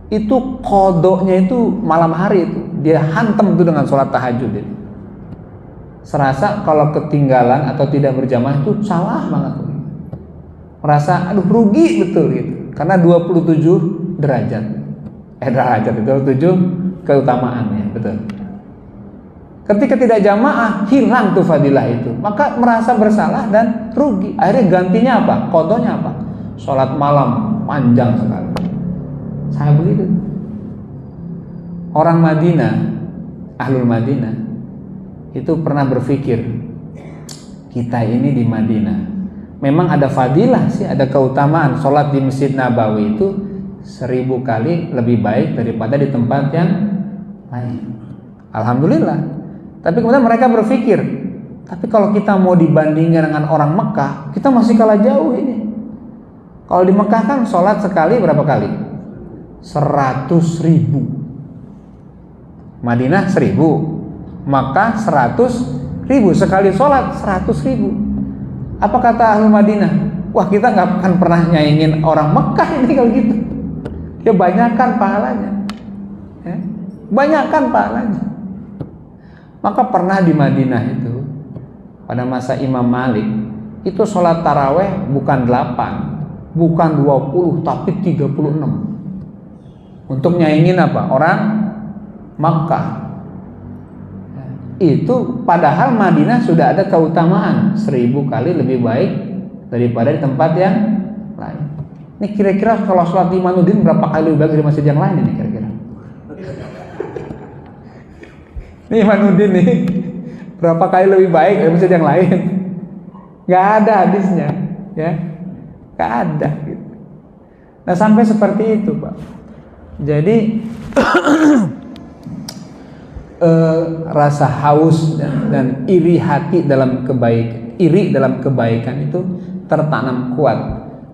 itu qadha-nya itu malam hari itu dia hantam itu dengan sholat tahajud itu. Serasa kalau ketinggalan atau tidak berjamaah itu salah banget, merasa aduh rugi betul gitu, karena 27 derajat itu 7 keutamaannya, betul. Ketika tidak jamaah, hilang tuh fadilah itu, maka merasa bersalah dan rugi. Akhirnya gantinya apa? Qadhanya apa? Sholat malam panjang sekali. Saya begitu. Orang Madinah, ahlul Madinah, itu pernah berpikir, kita ini di Madinah, memang ada fadilah sih, ada keutamaan. Sholat di Masjid Nabawi itu 1000 kali lebih baik daripada di tempat yang lain. Alhamdulillah. Tapi kemudian mereka berpikir, tapi kalau kita mau dibandingkan dengan orang Mekah, kita masih kalah jauh ini. Kalau di Mekah kan sholat sekali berapa kali? 100.000. Madinah 1000, Mekah 100.000. Sekali sholat 100.000. Apa kata ahli Madinah? Wah, kita nggak akan pernah nyaingin orang Mekah ini kalau gitu. Ya banyakkan pahalanya, ya, banyakkan pahalanya. Maka pernah di Madinah itu pada masa Imam Malik itu sholat taraweh bukan 8, bukan 20, tapi 36 untuk nyaingin apa? Orang Makkah. Itu padahal Madinah sudah ada keutamaan 1000 kali lebih baik daripada di tempat yang lain. Ini kira-kira kalau sholat di Imanuddin berapa kali lebih baik dari masjid yang lain ini kira-kira? Ini Imanuddin nih berapa kali lebih baik dari masjid yang lain? Gak ada hadisnya, ya, gak ada. Gitu. Nah sampai seperti itu, Pak. Jadi rasa haus dan iri hati dalam kebaikan itu tertanam kuat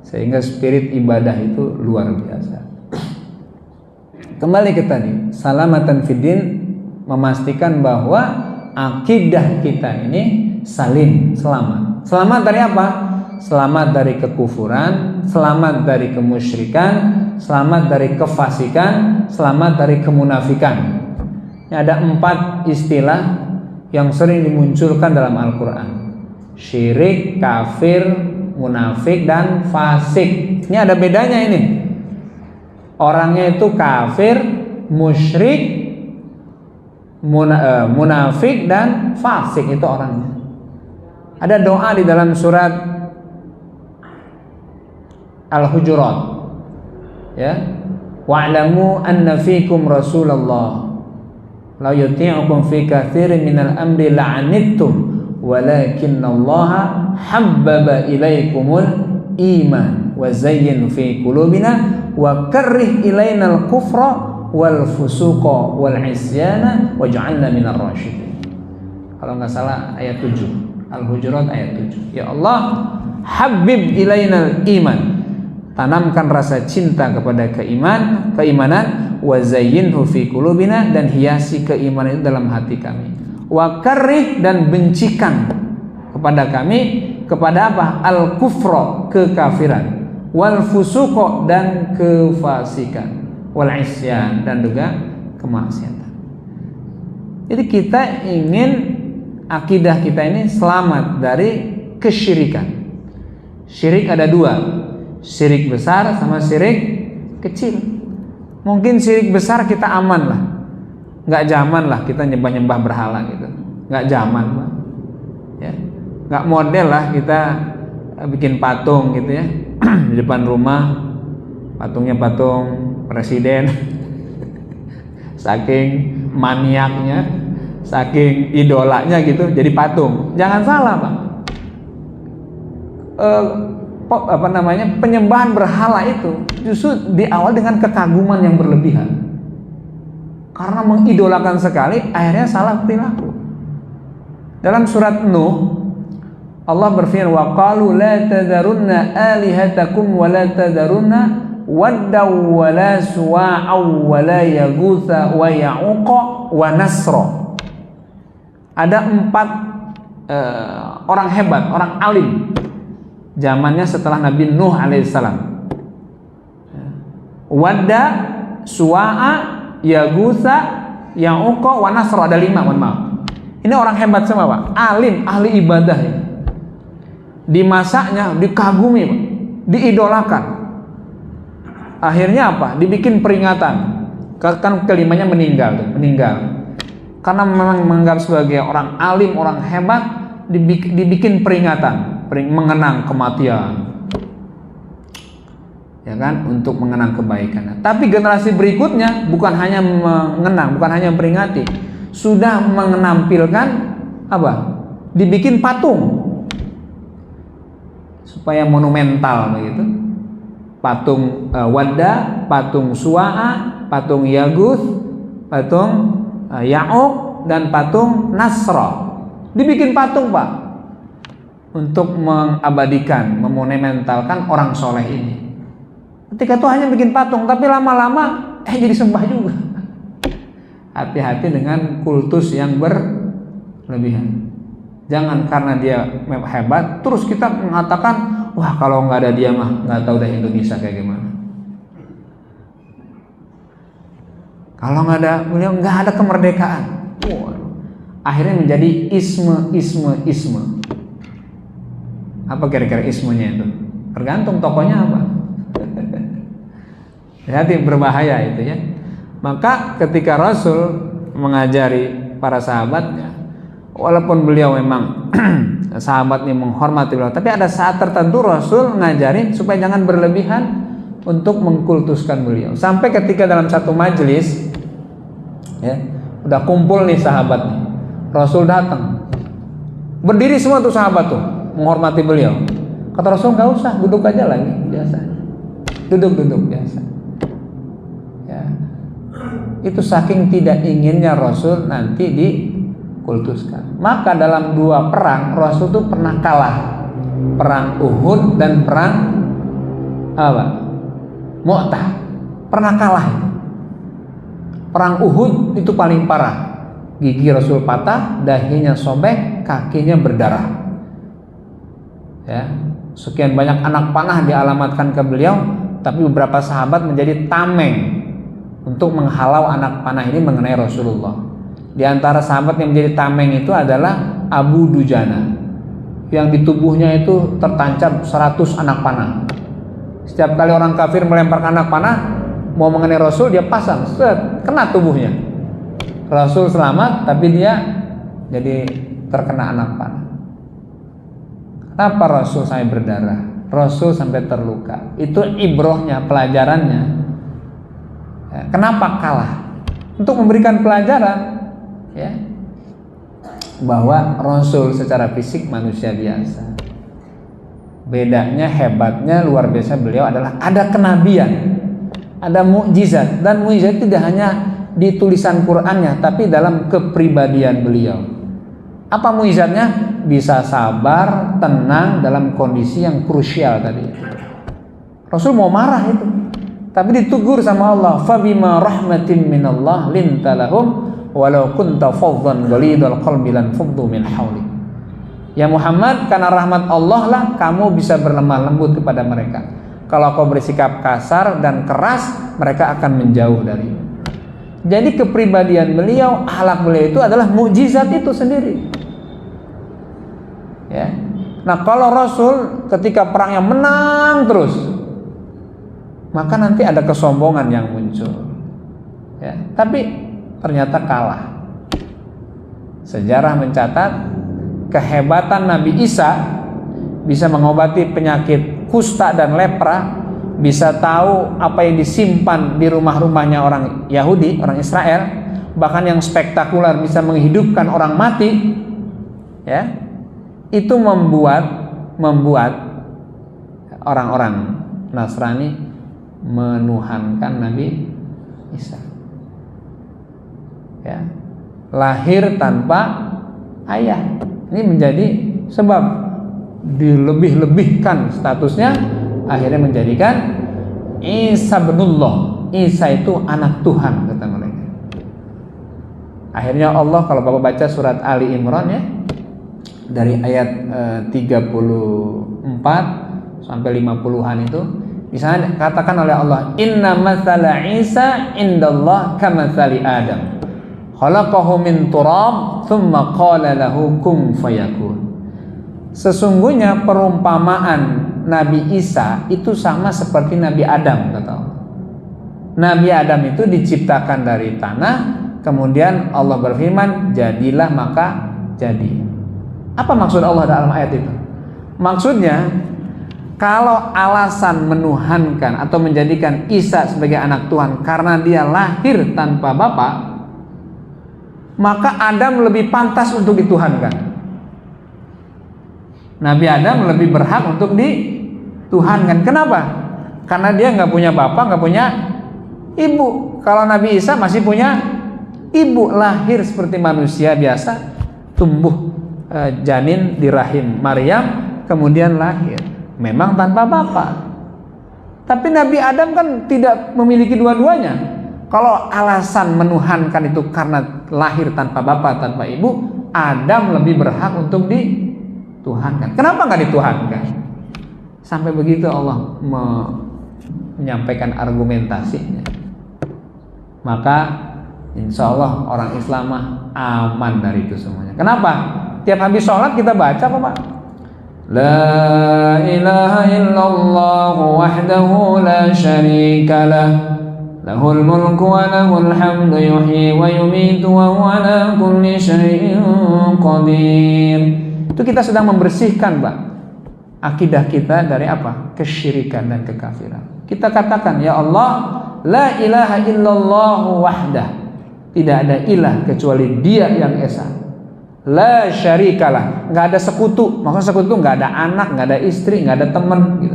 sehingga spirit ibadah itu luar biasa. Kembali ke tadi, salamatan fiddin, memastikan bahwa akidah kita ini salim, selamat. Selamat dari apa? Selamat dari kekufuran, selamat dari kemusyrikan, selamat dari kefasikan, selamat dari kemunafikan. Ini ada 4 istilah yang sering dimunculkan dalam Al-Quran: syirik, kafir, munafik, dan fasik. Ini ada bedanya ini. Orangnya itu kafir, musyrik, munafik, dan fasik, itu orangnya. Ada doa di dalam surat Al-Hujurat, ya, wa'lamu anna fikum Rasulullah la yuti'ukum fi katsirin minal amri la'anittum walakinnallaha habbaba ilaikumul iman wa zayyana fi qulubina wa karrih ilainal kufra wal fusuqa wal isyana waj'alna minar rasyidin. Kalau enggak salah ayat 7, Al-Hujurat ayat 7. Ya Allah, habib ilainal iman, tanamkan rasa cinta kepada keimanan, wa zayyinhu fi qulubina, dan hiasi keimanan itu dalam hati kami, wa karrih, dan bencikan kepada kami kepada apa? Al kufra, kekafiran, wal fusuqa, dan kefasikan, wal isyan, dan juga kemaksiatan. Jadi kita ingin akidah kita ini selamat dari kesyirikan. Syirik ada 2, syirik besar sama syirik kecil. Mungkin syirik besar kita aman lah, nggak zaman lah kita nyembah-nyembah berhala gitu, nggak zaman lah. Ya. nggak model lah kita bikin patung gitu ya di depan rumah, patungnya patung presiden. Saking maniaknya, saking idolanya gitu jadi patung. Jangan salah Pak, penyembahan berhala itu justru diawali dengan kekaguman yang berlebihan. Karena mengidolakan sekali, akhirnya salah perilaku. Dalam surat Nuh, Allah berfirman, wa qalu la tadharunna alihatakum wa la tadharunna waddaw wa la suwa'aw wa la yaghutha wa ya'uqa wa nasra. Ada 4 orang hebat, orang alim zamannya setelah Nabi Nuh alaihissalam. Wadda, Suwa'a, Yaghutha, Ya'uqa wa Nasra, ada 5, mohon maaf. Ini orang hebat semua Pak, alim, ahli ibadah ya. Di masanya dikagumi Pak, diidolakan. Akhirnya apa? Dibikin peringatan. Kan kelimanya meninggal. Karena memang menganggap sebagai orang alim, orang hebat, dibikin peringatan, mengenang kematian. Ya kan, untuk mengenang kebaikan. Tapi generasi berikutnya bukan hanya mengenang, bukan hanya memperingati, sudah menampilkan apa? Dibikin patung supaya monumental begitu. Patung Wadda, patung Suwa'a, patung Yaguth, patung Ya'uq, dan patung Nasra. Dibikin patung Pak, untuk mengabadikan, memonumentalkan orang soleh ini. Ketika itu hanya bikin patung, tapi lama-lama jadi sembah juga. Hati-hati dengan kultus yang berlebihan. Jangan karena dia hebat terus kita mengatakan, wah kalau nggak ada dia mah nggak tahu dah Indonesia kayak gimana. Kalau nggak ada beliau nggak ada kemerdekaan. Akhirnya menjadi isme. Apa kira-kira ismenya itu? Tergantung tokonya apa. Hati berbahaya itu ya. Maka ketika Rasul mengajari para sahabatnya, walaupun beliau memang sahabat ini menghormati beliau, tapi ada saat tertentu Rasul ngajarin supaya jangan berlebihan untuk mengkultuskan beliau. Sampai ketika dalam satu majelis ya, udah kumpul nih sahabat nih, Rasul datang, berdiri semua tuh sahabat tuh menghormati beliau. Kata Rasul, nggak usah, duduk aja lagi biasa, duduk biasa. Itu saking tidak inginnya Rasul nanti dikultuskan. Maka dalam 2 perang Rasul itu pernah kalah, perang Uhud dan perang apa? Mu'tah. Pernah kalah. Perang Uhud itu paling parah. Gigi Rasul patah, dahinya sobek, kakinya berdarah. Ya, sekian banyak anak panah dialamatkan ke beliau, tapi beberapa sahabat menjadi tameng untuk menghalau anak panah ini mengenai Rasulullah. Di antara sahabat yang menjadi tameng itu adalah Abu Dujana, yang di tubuhnya itu tertancap 100 anak panah. Setiap kali orang kafir melemparkan anak panah mau mengenai Rasul, dia pasang, kena tubuhnya. Rasul selamat, tapi dia jadi terkena anak panah. Kenapa Rasul sampai berdarah? Rasul sampai terluka. Itu ibrohnya, pelajarannya. Kenapa kalah? Untuk memberikan pelajaran ya, bahwa Rasul secara fisik manusia biasa. Bedanya, hebatnya, luar biasa beliau adalah ada kenabian, ada mukjizat, dan mukjizat tidak hanya di tulisan Qur'annya, tapi dalam kepribadian beliau. Apa mukjizatnya? Bisa sabar, tenang dalam kondisi yang krusial tadi. Rasul mau marah itu, tapi ditegur sama Allah, fabima rahmatin minallah lintalahum walau kunta faddan ghalidhal qalbi lan faddu min hawlik. Ya Muhammad, karena rahmat Allah lah kamu bisa berlemah lembut kepada mereka. Kalau kau bersikap kasar dan keras, mereka akan menjauh dari. Jadi kepribadian beliau, akhlak beliau itu adalah mukjizat itu sendiri. Ya. Nah, kalau Rasul ketika perangnya menang terus, maka nanti ada kesombongan yang muncul ya, tapi ternyata kalah. Sejarah mencatat kehebatan Nabi Isa bisa mengobati penyakit kusta dan lepra, bisa tahu apa yang disimpan di rumah-rumahnya orang Yahudi, orang Israel, bahkan yang spektakuler bisa menghidupkan orang mati, ya, itu membuat orang-orang Nasrani menuhankan Nabi Isa, ya, lahir tanpa ayah. Ini menjadi sebab dilebih-lebihkan statusnya, akhirnya menjadikan Isa binullah, Isa itu anak Tuhan, kata mereka. Akhirnya Allah, kalau Bapak baca surat Ali Imran, ya, dari ayat 34 sampai 50-an itu, di sana katakan oleh Allah, inna matsala Isa indallah kamatsali Adam khalaqahu min turab tsumma qala lahu kun fayakun. Sesungguhnya perumpamaan Nabi Isa itu sama seperti Nabi Adam, kata Allah. Nabi Adam itu diciptakan dari tanah, kemudian Allah berfirman, jadilah, maka jadi. Apa maksud Allah dalam ayat itu? Maksudnya, kalau alasan menuhankan atau menjadikan Isa sebagai anak Tuhan karena dia lahir tanpa bapak, maka Adam lebih pantas untuk dituhankan. Nabi Adam lebih berhak untuk dituhankan. Kenapa? Karena dia nggak punya bapak, nggak punya ibu. Kalau Nabi Isa masih punya ibu, lahir seperti manusia biasa, tumbuh janin di rahim Maryam, kemudian lahir. Memang tanpa bapak. Tapi Nabi Adam kan tidak memiliki dua-duanya. Kalau alasan menuhankan itu karena lahir tanpa bapak, tanpa ibu, Adam lebih berhak untuk dituhankan. Kenapa nggak dituhankan? Sampai begitu Allah menyampaikan argumentasinya. Maka insya Allah orang Islam aman dari itu semuanya. Kenapa? Tiap habis sholat kita baca apa Pak? La ilaha illallah wahdahu la syarika lah, lahul mulku wa lahul hamdu yuhyi wa yumitu wa huwa ala kulli syai'in qadir. Itu kita sedang membersihkan Pak akidah kita dari apa? Kesyirikan dan kekafiran. Kita katakan, ya Allah, la ilaha illallah wahdah, tidak ada ilah kecuali Dia yang esa. La syarikalah, nggak ada sekutu. Maksudnya sekutu nggak ada anak, nggak ada istri, nggak ada teman gitu.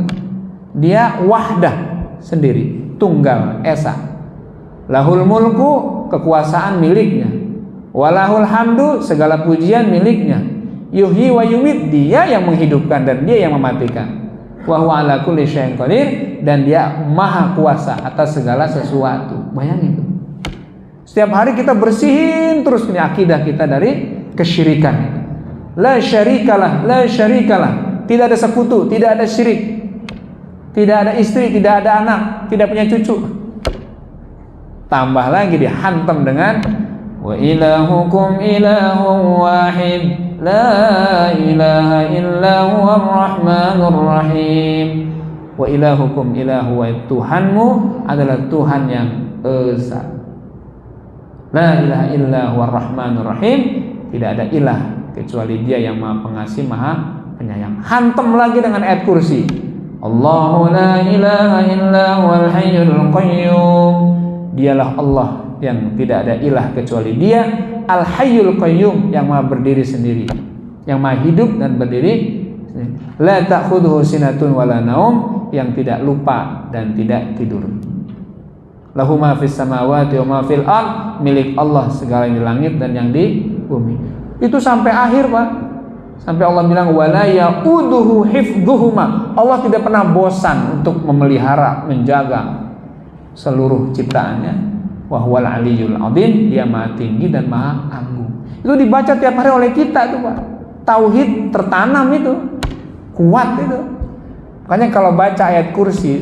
Dia wahdah, sendiri, tunggal, esa. Lahul mulku, kekuasaan miliknya. Walahul hamdu, segala pujian miliknya. Yuhyi wa yumit, Dia yang menghidupkan dan Dia yang mematikan. Wa huwa ala kulli syai'in qadir, dan Dia maha kuasa atas segala sesuatu. Bayangin itu. Setiap hari kita bersihin terus ini akidah kita dari kesyirikan. La syarikalah, la syarikalah, tidak ada sekutu, tidak ada syirik, tidak ada istri, tidak ada anak, tidak punya cucu. Tambah lagi dihantam dengan wa ilahukum ilahun wahid, la ilaha illa huwar rahmanur rahim. Wa ilahukum ilahu, wa Tuhanmu adalah Tuhan yang esa. La ilaha illa huwar rahmanur rahim. Tidak ada ilah kecuali Dia yang maha pengasih, maha penyayang. Hantam lagi dengan ayat kursi. Allahu la ilaha illa huwal hayyul qayyum. Dialah Allah yang tidak ada ilah kecuali Dia, al hayyul qayyum, yang maha berdiri sendiri, yang maha hidup dan berdiri sendiri. La ta'khudhuhu sinatun wala naum, yang tidak lupa dan tidak tidur. Lahu ma fis samawati wa ma fil ard, milik Allah segala yang di langit dan yang di bumi. Itu sampai akhir Pak. Sampai Allah bilang wala yauduhu hifdhuhuma. Allah tidak pernah bosan untuk memelihara, menjaga seluruh ciptaannya. Wa huwal aliyyul azim, Dia maha tinggi dan maha agung. Itu dibaca tiap hari oleh kita itu Pak. Tauhid tertanam itu. Kuat itu. Makanya kalau baca ayat kursi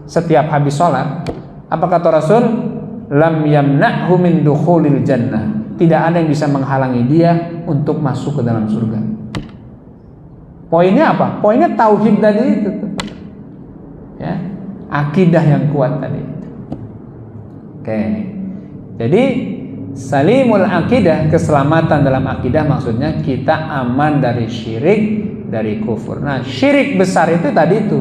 setiap habis sholat, apa kata Rasul? Lam yamna'hu min dukhulil jannah. Tidak ada yang bisa menghalangi dia untuk masuk ke dalam surga. Poinnya apa? Poinnya tauhid tadi itu. Ya, akidah yang kuat tadi. Oke. Jadi salimul akidah, keselamatan dalam akidah maksudnya kita aman dari syirik, dari kufur. Nah, syirik besar itu tadi itu.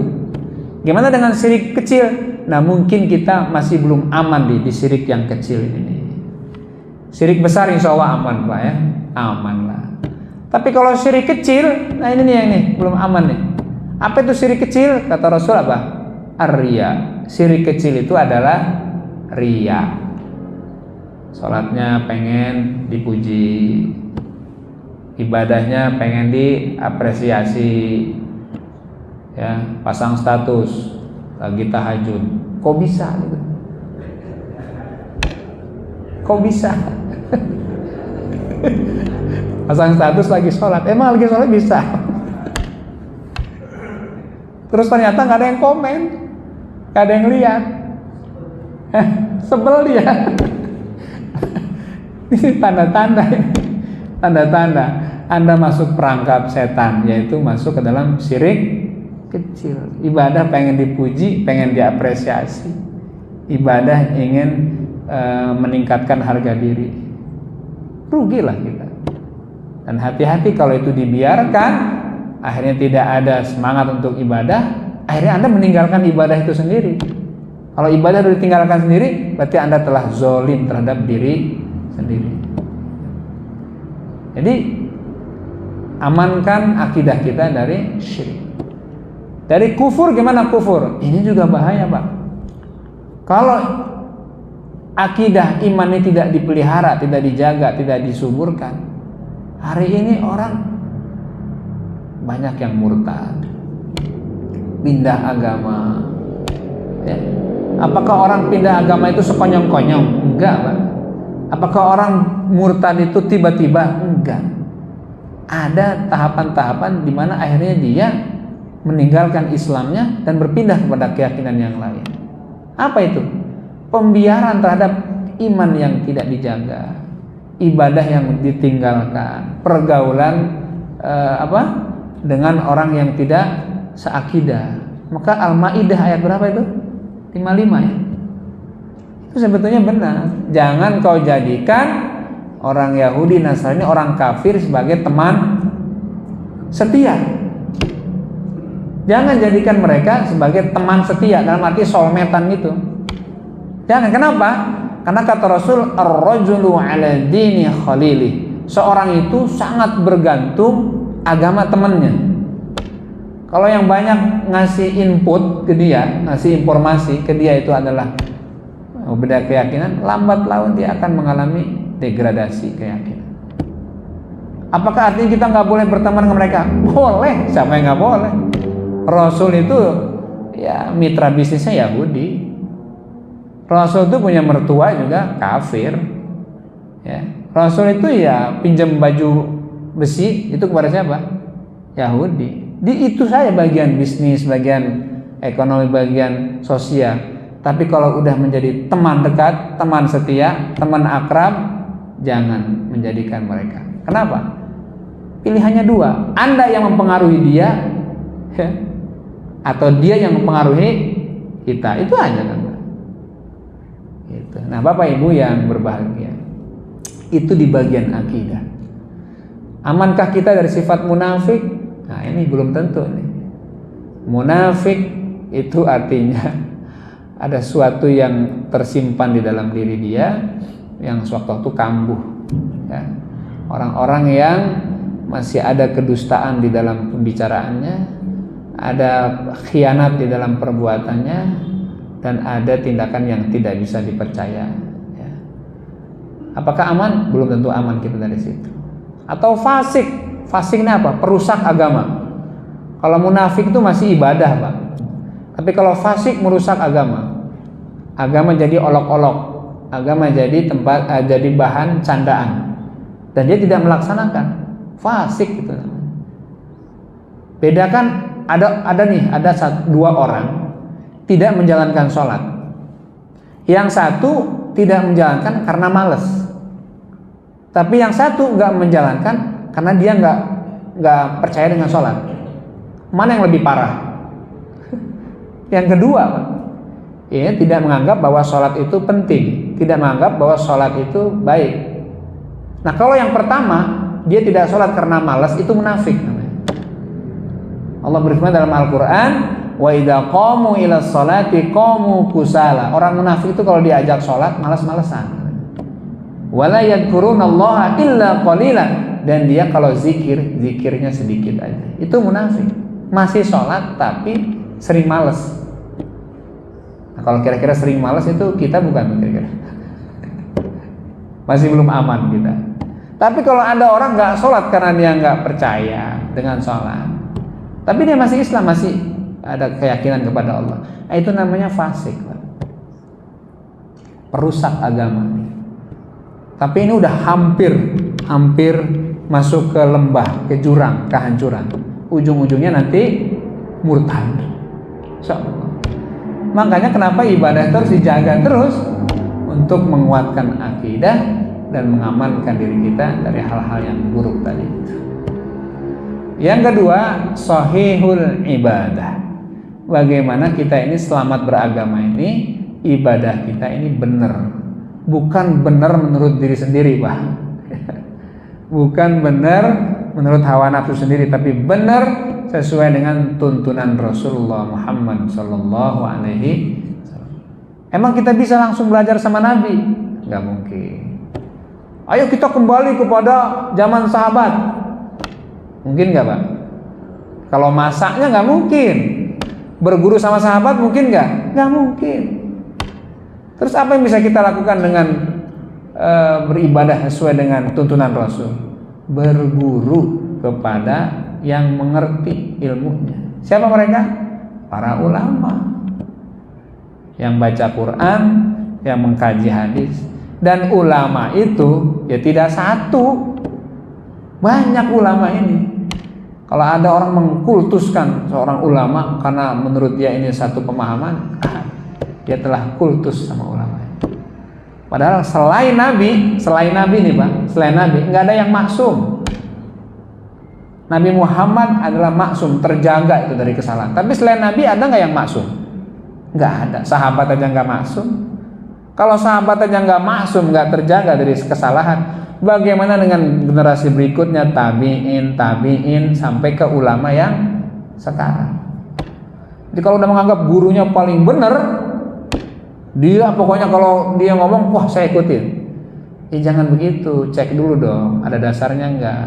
Gimana dengan syirik kecil? Nah, mungkin kita masih belum aman di syirik yang kecil ini. Syirik besar insya Allah aman Pak ya, aman lah. Tapi kalau syirik kecil, nah ini nih yang nih belum aman nih. Apa itu syirik kecil? Kata Rasul apa? Ar-riya. Syirik kecil itu adalah riya. Sholatnya pengen dipuji, ibadahnya pengen diapresiasi, ya, pasang status lagi tahajud. Kok bisa gitu? Kok bisa? Pasang status lagi sholat, emang lagi sholat bisa? Terus ternyata nggak ada yang komen, nggak ada yang lihat, sebel dia. Ini tanda-tanda Anda masuk perangkap setan, yaitu masuk ke dalam syirik kecil. Ibadah pengen dipuji, pengen diapresiasi, ibadah ingin meningkatkan harga diri, rugilah kita. Dan hati-hati kalau itu dibiarkan, akhirnya tidak ada semangat untuk ibadah, akhirnya Anda meninggalkan ibadah itu sendiri. Kalau ibadah sudah ditinggalkan sendiri, berarti Anda telah zolim terhadap diri sendiri. Jadi amankan akidah kita dari syirik. Dari kufur, gimana kufur? Ini juga bahaya Pak. Kalau akidah iman ini tidak dipelihara, tidak dijaga, tidak disuburkan, hari ini orang banyak yang murtad, pindah agama, ya. Apakah orang pindah agama itu sekonyong-konyong? Enggak Pak. Apakah orang murtad itu tiba-tiba? Enggak. Ada tahapan-tahapan di mana akhirnya dia meninggalkan Islamnya dan berpindah kepada keyakinan yang lain. Apa itu? Pembiaran terhadap iman yang tidak dijaga, ibadah yang ditinggalkan, pergaulan dengan orang yang tidak seakidah. Maka Al-Maidah ayat berapa itu? 55 ya. Itu sebetulnya benar. Jangan kau jadikan orang Yahudi, Nasrani, orang kafir sebagai teman setia. Jangan jadikan mereka sebagai teman setia dalam arti soulmate-an gitu. Jangan. Kenapa? Karena kata Rasul, ar-rajulu ala dini khalili. Seorang itu sangat bergantung agama temannya. Kalau yang banyak ngasih input ke dia, ngasih informasi ke dia itu adalah beda keyakinan, lambat laun dia akan mengalami degradasi keyakinan. Apakah artinya kita nggak boleh berteman dengan mereka? Boleh, siapa yang nggak boleh? Rasul itu ya mitra bisnisnya Yahudi. Rasul itu punya mertua juga kafir. Ya. Rasul itu ya pinjam baju besi itu kepada siapa? Yahudi. Di itu saya bagian bisnis, bagian ekonomi, bagian sosial. Tapi kalau udah menjadi teman dekat, teman setia, teman akrab, jangan menjadikan mereka. Kenapa? Pilihannya dua. Anda yang mempengaruhi dia, ya, atau dia yang mempengaruhi kita. Itu aja kan. Gitu. Nah, Bapak Ibu yang berbahagia, itu di bagian akidah. Amankah kita dari sifat munafik? Nah, ini belum tentu nih. Munafik itu artinya ada sesuatu yang tersimpan di dalam diri dia yang sewaktu-waktu kambuh, ya. Orang-orang yang masih ada kedustaan di dalam pembicaraannya, ada khianat di dalam perbuatannya, dan ada tindakan yang tidak bisa dipercaya, ya. Apakah aman? Belum tentu aman kita dari situ. Atau fasik. Fasiknya apa? Perusak agama. Kalau munafik itu masih ibadah Pak. Tapi kalau fasik merusak agama, agama jadi olok-olok, agama jadi tempat, jadi bahan candaan, dan dia tidak melaksanakan. Fasik itu. Bedakan ada dua orang tidak menjalankan sholat. Yang satu tidak menjalankan karena malas, tapi yang satu nggak menjalankan karena dia nggak percaya dengan sholat. Mana yang lebih parah? Yang kedua, ya, tidak menganggap bahwa sholat itu penting, tidak menganggap bahwa sholat itu baik. Nah kalau yang pertama, dia tidak sholat karena malas, itu munafik namanya. Allah berfirman dalam Al-Quran, wa idza qamu ila sholati qamu kusala. Orang munafik itu kalau diajak sholat malas-malesan. Wala yadhkurunallaha illa qalila. Dan dia kalau zikirnya sedikit aja. Itu munafik. Masih sholat tapi sering malas. Nah, kalau kira-kira sering malas itu kita bukan kira-kira. Masih belum aman kita. Tapi kalau ada orang nggak sholat karena dia nggak percaya dengan sholat, tapi dia masih Islam, masih ada keyakinan kepada Allah, nah, itu namanya fasik, perusak agama. Tapi ini udah hampir masuk ke lembah, ke jurang kehancuran. Ujung-ujungnya nanti murtad. Makanya kenapa ibadah terus dijaga terus untuk menguatkan akidah dan mengamankan diri kita dari hal-hal yang buruk tadi. Yang kedua, sahihul ibadah. Bagaimana kita ini selamat beragama ini, ibadah kita ini benar. Bukan benar menurut diri sendiri, Pak. Bukan benar menurut hawa nafsu sendiri, tapi benar sesuai dengan tuntunan Rasulullah Muhammad sallallahu alaihi wasallam. Emang kita bisa langsung belajar sama Nabi? Enggak mungkin. Ayo kita kembali kepada zaman sahabat. Mungkin nggak, Pak? Kalau masaknya nggak mungkin. Berguru sama sahabat mungkin nggak? Nggak mungkin. Terus apa yang bisa kita lakukan dengan beribadah sesuai dengan tuntunan Rasul? Berguru kepada yang mengerti ilmunya. Siapa mereka? Para ulama yang baca Quran, yang mengkaji hadis. Dan ulama itu ya tidak satu, banyak ulama ini. Kalau ada orang mengkultuskan seorang ulama karena menurut dia ini satu pemahaman, dia telah kultus sama ulama. Padahal selain Nabi nih, Pak, selain Nabi nggak ada yang maksum. Nabi Muhammad adalah maksum, terjaga itu dari kesalahan. Tapi selain Nabi ada nggak yang maksum? Nggak ada. Sahabat aja nggak maksum. Kalau sahabat aja nggak maksum, nggak terjaga dari kesalahan, bagaimana dengan generasi berikutnya, tabiin sampai ke ulama yang sekarang? Jadi kalau udah menganggap gurunya paling benar, dia pokoknya kalau dia ngomong, wah saya ikutin. Jangan begitu, cek dulu dong, ada dasarnya nggak?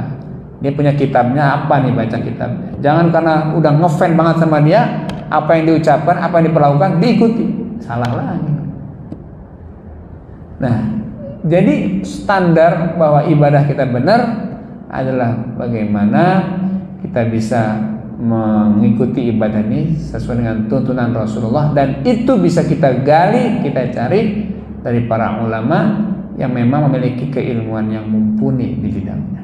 Dia punya kitabnya apa nih, baca kitabnya. Jangan karena udah ngefans banget sama dia, apa yang diucapkan, apa yang diperlakukan diikuti, salah lagi. Nah, jadi standar bahwa ibadah kita benar adalah bagaimana kita bisa mengikuti ibadah ini sesuai dengan tuntunan Rasulullah, dan itu bisa kita gali, kita cari dari para ulama yang memang memiliki keilmuan yang mumpuni di bidangnya.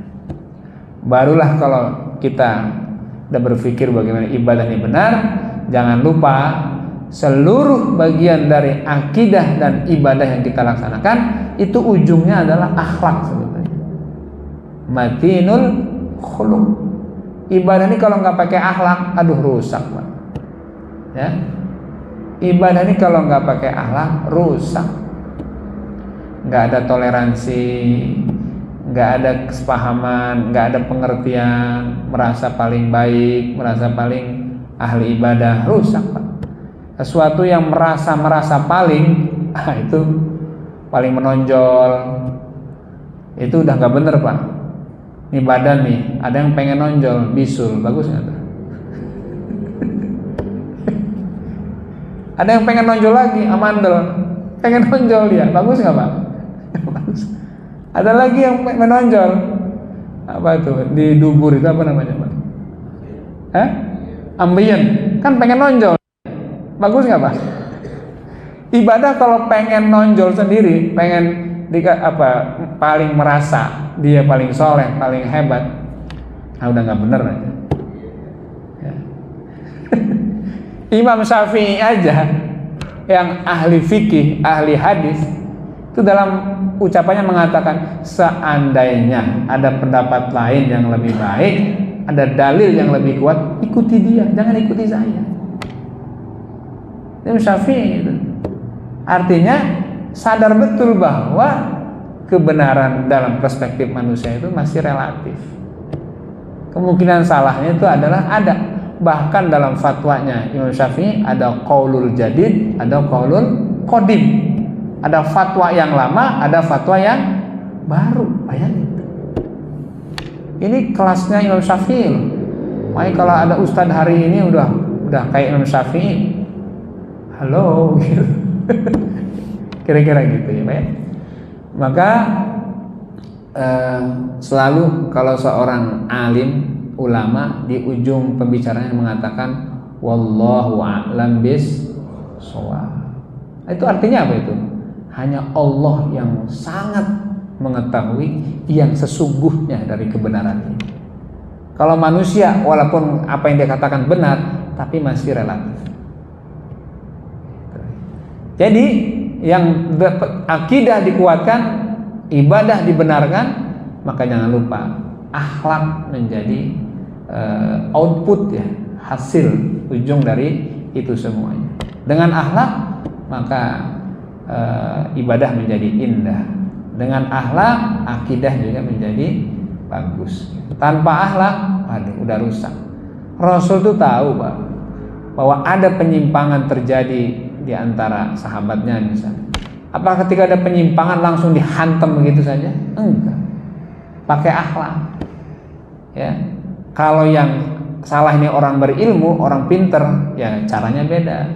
Barulah kalau kita udah berpikir bagaimana ibadah ini benar, jangan lupa seluruh bagian dari akidah dan ibadah yang kita laksanakan itu ujungnya adalah akhlak sebetulnya. Matinul khuluq. Ibadah ini kalau nggak pakai akhlak, aduh rusak, Pak. Ya. Ibadah ini kalau nggak pakai akhlak, rusak. Nggak ada toleransi, nggak ada kesepahaman, nggak ada pengertian, merasa paling baik, merasa paling ahli ibadah, rusak, Pak. Sesuatu yang merasa paling, itu paling menonjol, itu udah nggak bener, Pak. Ini badan nih, ada yang pengen nonjol, bisul, bagus nggak tuh? Ada yang pengen nonjol lagi, amandel, pengen nonjol dia, bagus nggak, Pak? Bagus. Ada lagi yang menonjol, apa itu di dubur itu apa namanya, Pak? Ambien, kan pengen nonjol. Bagus nggak, Pak? Ibadah kalau pengen nonjol sendiri, pengen paling merasa dia paling soleh, paling hebat, udah nggak bener aja. Ya. Imam Syafi'i aja yang ahli fikih, ahli hadis, itu dalam ucapannya mengatakan, seandainya ada pendapat lain yang lebih baik, ada dalil yang lebih kuat, ikuti dia, jangan ikuti saya. Imam Syafi'i itu. Artinya sadar betul bahwa kebenaran dalam perspektif manusia itu masih relatif. Kemungkinan salahnya itu adalah ada. Bahkan dalam fatwanya Imam Syafi'i ada qaulul jadid, ada qaulul qadim. Ada fatwa yang lama, ada fatwa yang baru. Bayangin. Ini kelasnya Imam Syafi'i. Makanya kalau ada ustadz hari ini udah kayak Imam Syafi'i. Halo gitu. Kira-kira gitu ya, Pak ya. Maka selalu kalau seorang alim ulama di ujung pembicaranya mengatakan wallahu a'lam bis-shawab. Itu artinya apa itu? Hanya Allah yang sangat mengetahui yang sesungguhnya dari kebenaran ini. Kalau manusia walaupun apa yang dia katakan benar tapi masih relatif. Jadi yang akidah dikuatkan, ibadah dibenarkan, maka jangan lupa akhlak menjadi output ya, hasil ujung dari itu semuanya. Dengan akhlak maka ibadah menjadi indah. Dengan akhlak akidah juga menjadi bagus. Tanpa akhlak, waduh, udah rusak. Rasul tuh tahu bahwa ada penyimpangan terjadi di antara sahabatnya misalnya. Apakah ketika ada penyimpangan langsung dihantam begitu saja? Enggak. Pakai akhlak. Ya. Kalau yang salah ini orang berilmu, orang pinter, ya caranya beda.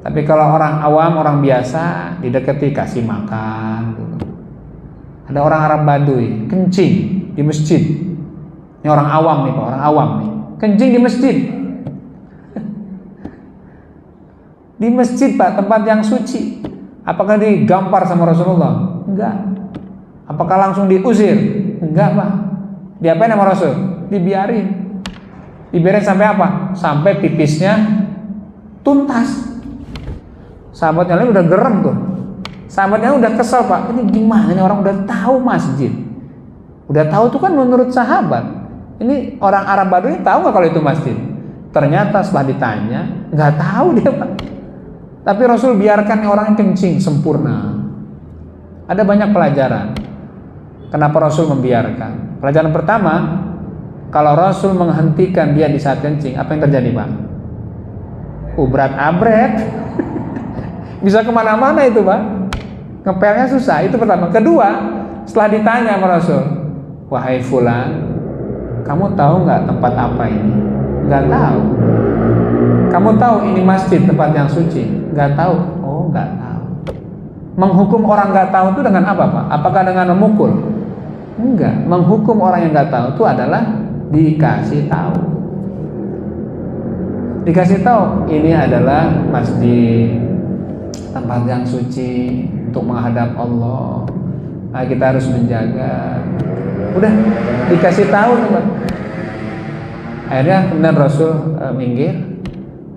Tapi kalau orang awam, orang biasa, didekati kasih makan gitu. Ada orang Arab Baduy kencing di masjid. Ini orang awam nih Pak, orang awam nih. Kencing di masjid. Di masjid Pak, tempat yang suci. Apakah digampar sama Rasulullah? Enggak. Apakah langsung diusir? Enggak Pak. Diapain sama Rasul? Dibiarin. Dibiarin sampai apa? Sampai pipisnya tuntas. Sahabatnya lain udah gerem tuh. Sahabatnya udah kesel Pak. Ini gimana? Ini orang udah tahu masjid. Udah tahu tuh kan menurut sahabat. Ini orang Arab Baduy tahu nggak kalau itu masjid? Ternyata setelah ditanya nggak tahu dia Pak. Tapi Rasul biarkan orang kencing sempurna. Ada banyak pelajaran. Kenapa Rasul membiarkan? Pelajaran pertama, kalau Rasul menghentikan dia di saat kencing, apa yang terjadi Pak? Ubrat-abret. Bisa kemana-mana itu Pak. Ngepelnya susah, itu pertama. Kedua, setelah ditanya sama Rasul, wahai fulan, kamu tahu nggak tempat apa ini? Nggak tahu. Kamu tahu ini masjid, tempat yang suci? Nggak tahu. Oh, nggak tahu. Menghukum orang nggak tahu itu dengan apa Pak? Apakah dengan memukul? Enggak. Menghukum orang yang nggak tahu itu adalah dikasih tahu. Dikasih tahu ini adalah masjid, tempat yang suci untuk menghadap Allah. Nah, kita harus menjaga. Udah dikasih tahu teman. Akhirnya kemudian Rasul minggir.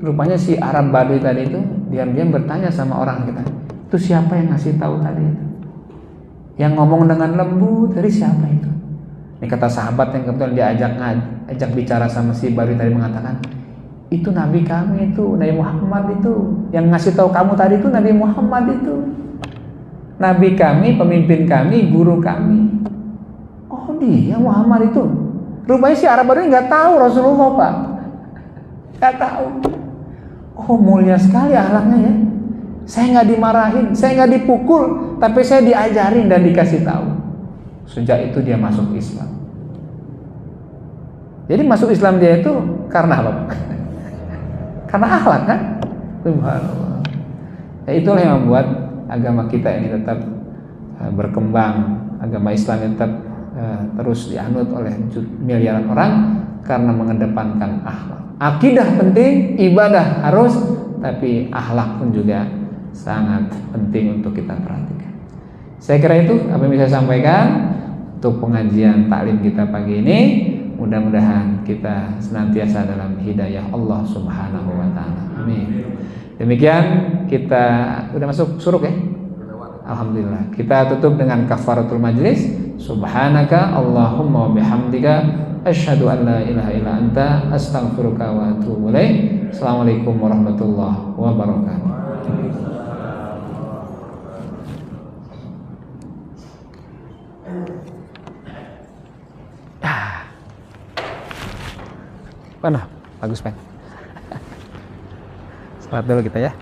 Rupanya si Arab Baduy tadi itu diam-diam bertanya sama orang kita, itu siapa yang ngasih tahu tadi itu? Yang ngomong dengan lembut dari siapa itu? Ini kata sahabat yang kebetulan diajak bicara sama si Baduy tadi mengatakan, itu Nabi kami itu, Nabi Muhammad itu. Yang ngasih tahu kamu tadi itu Nabi Muhammad itu. Nabi kami, pemimpin kami, guru kami. Oh dia Muhammad itu. Rupanya si Arab Baduy nggak tahu Rasulullah Pak. Nggak tahu. Oh mulia sekali akhlaknya ya. Saya nggak dimarahin, saya nggak dipukul, tapi saya diajarin dan dikasih tahu. Sejak itu dia masuk Islam. Jadi masuk Islam dia itu karena apa? Karena akhlak kan? Subhanallah. Ya, itulah yang membuat agama kita ini tetap berkembang. Agama Islam ini tetap terus dianut oleh miliaran orang karena mengedepankan akhlak. Akidah penting, ibadah harus, tapi akhlak pun juga sangat penting untuk kita perhatikan. Saya kira itu apa yang bisa saya sampaikan untuk pengajian taklim kita pagi ini. Mudah-mudahan kita senantiasa dalam hidayah Allah Subhanahu wa taala. Amin. Demikian kita udah masuk suruk ya? Alhamdulillah. Kita tutup dengan kafaratul majlis. Subhanaka Allahumma wa bihamdika asyhadu an la ilaha illa anta astaghfiruka wa atubu ilaik. Assalamualaikum warahmatullahi wabarakatuh. Mana? Bagus, Pen. Salat dulu kita ya.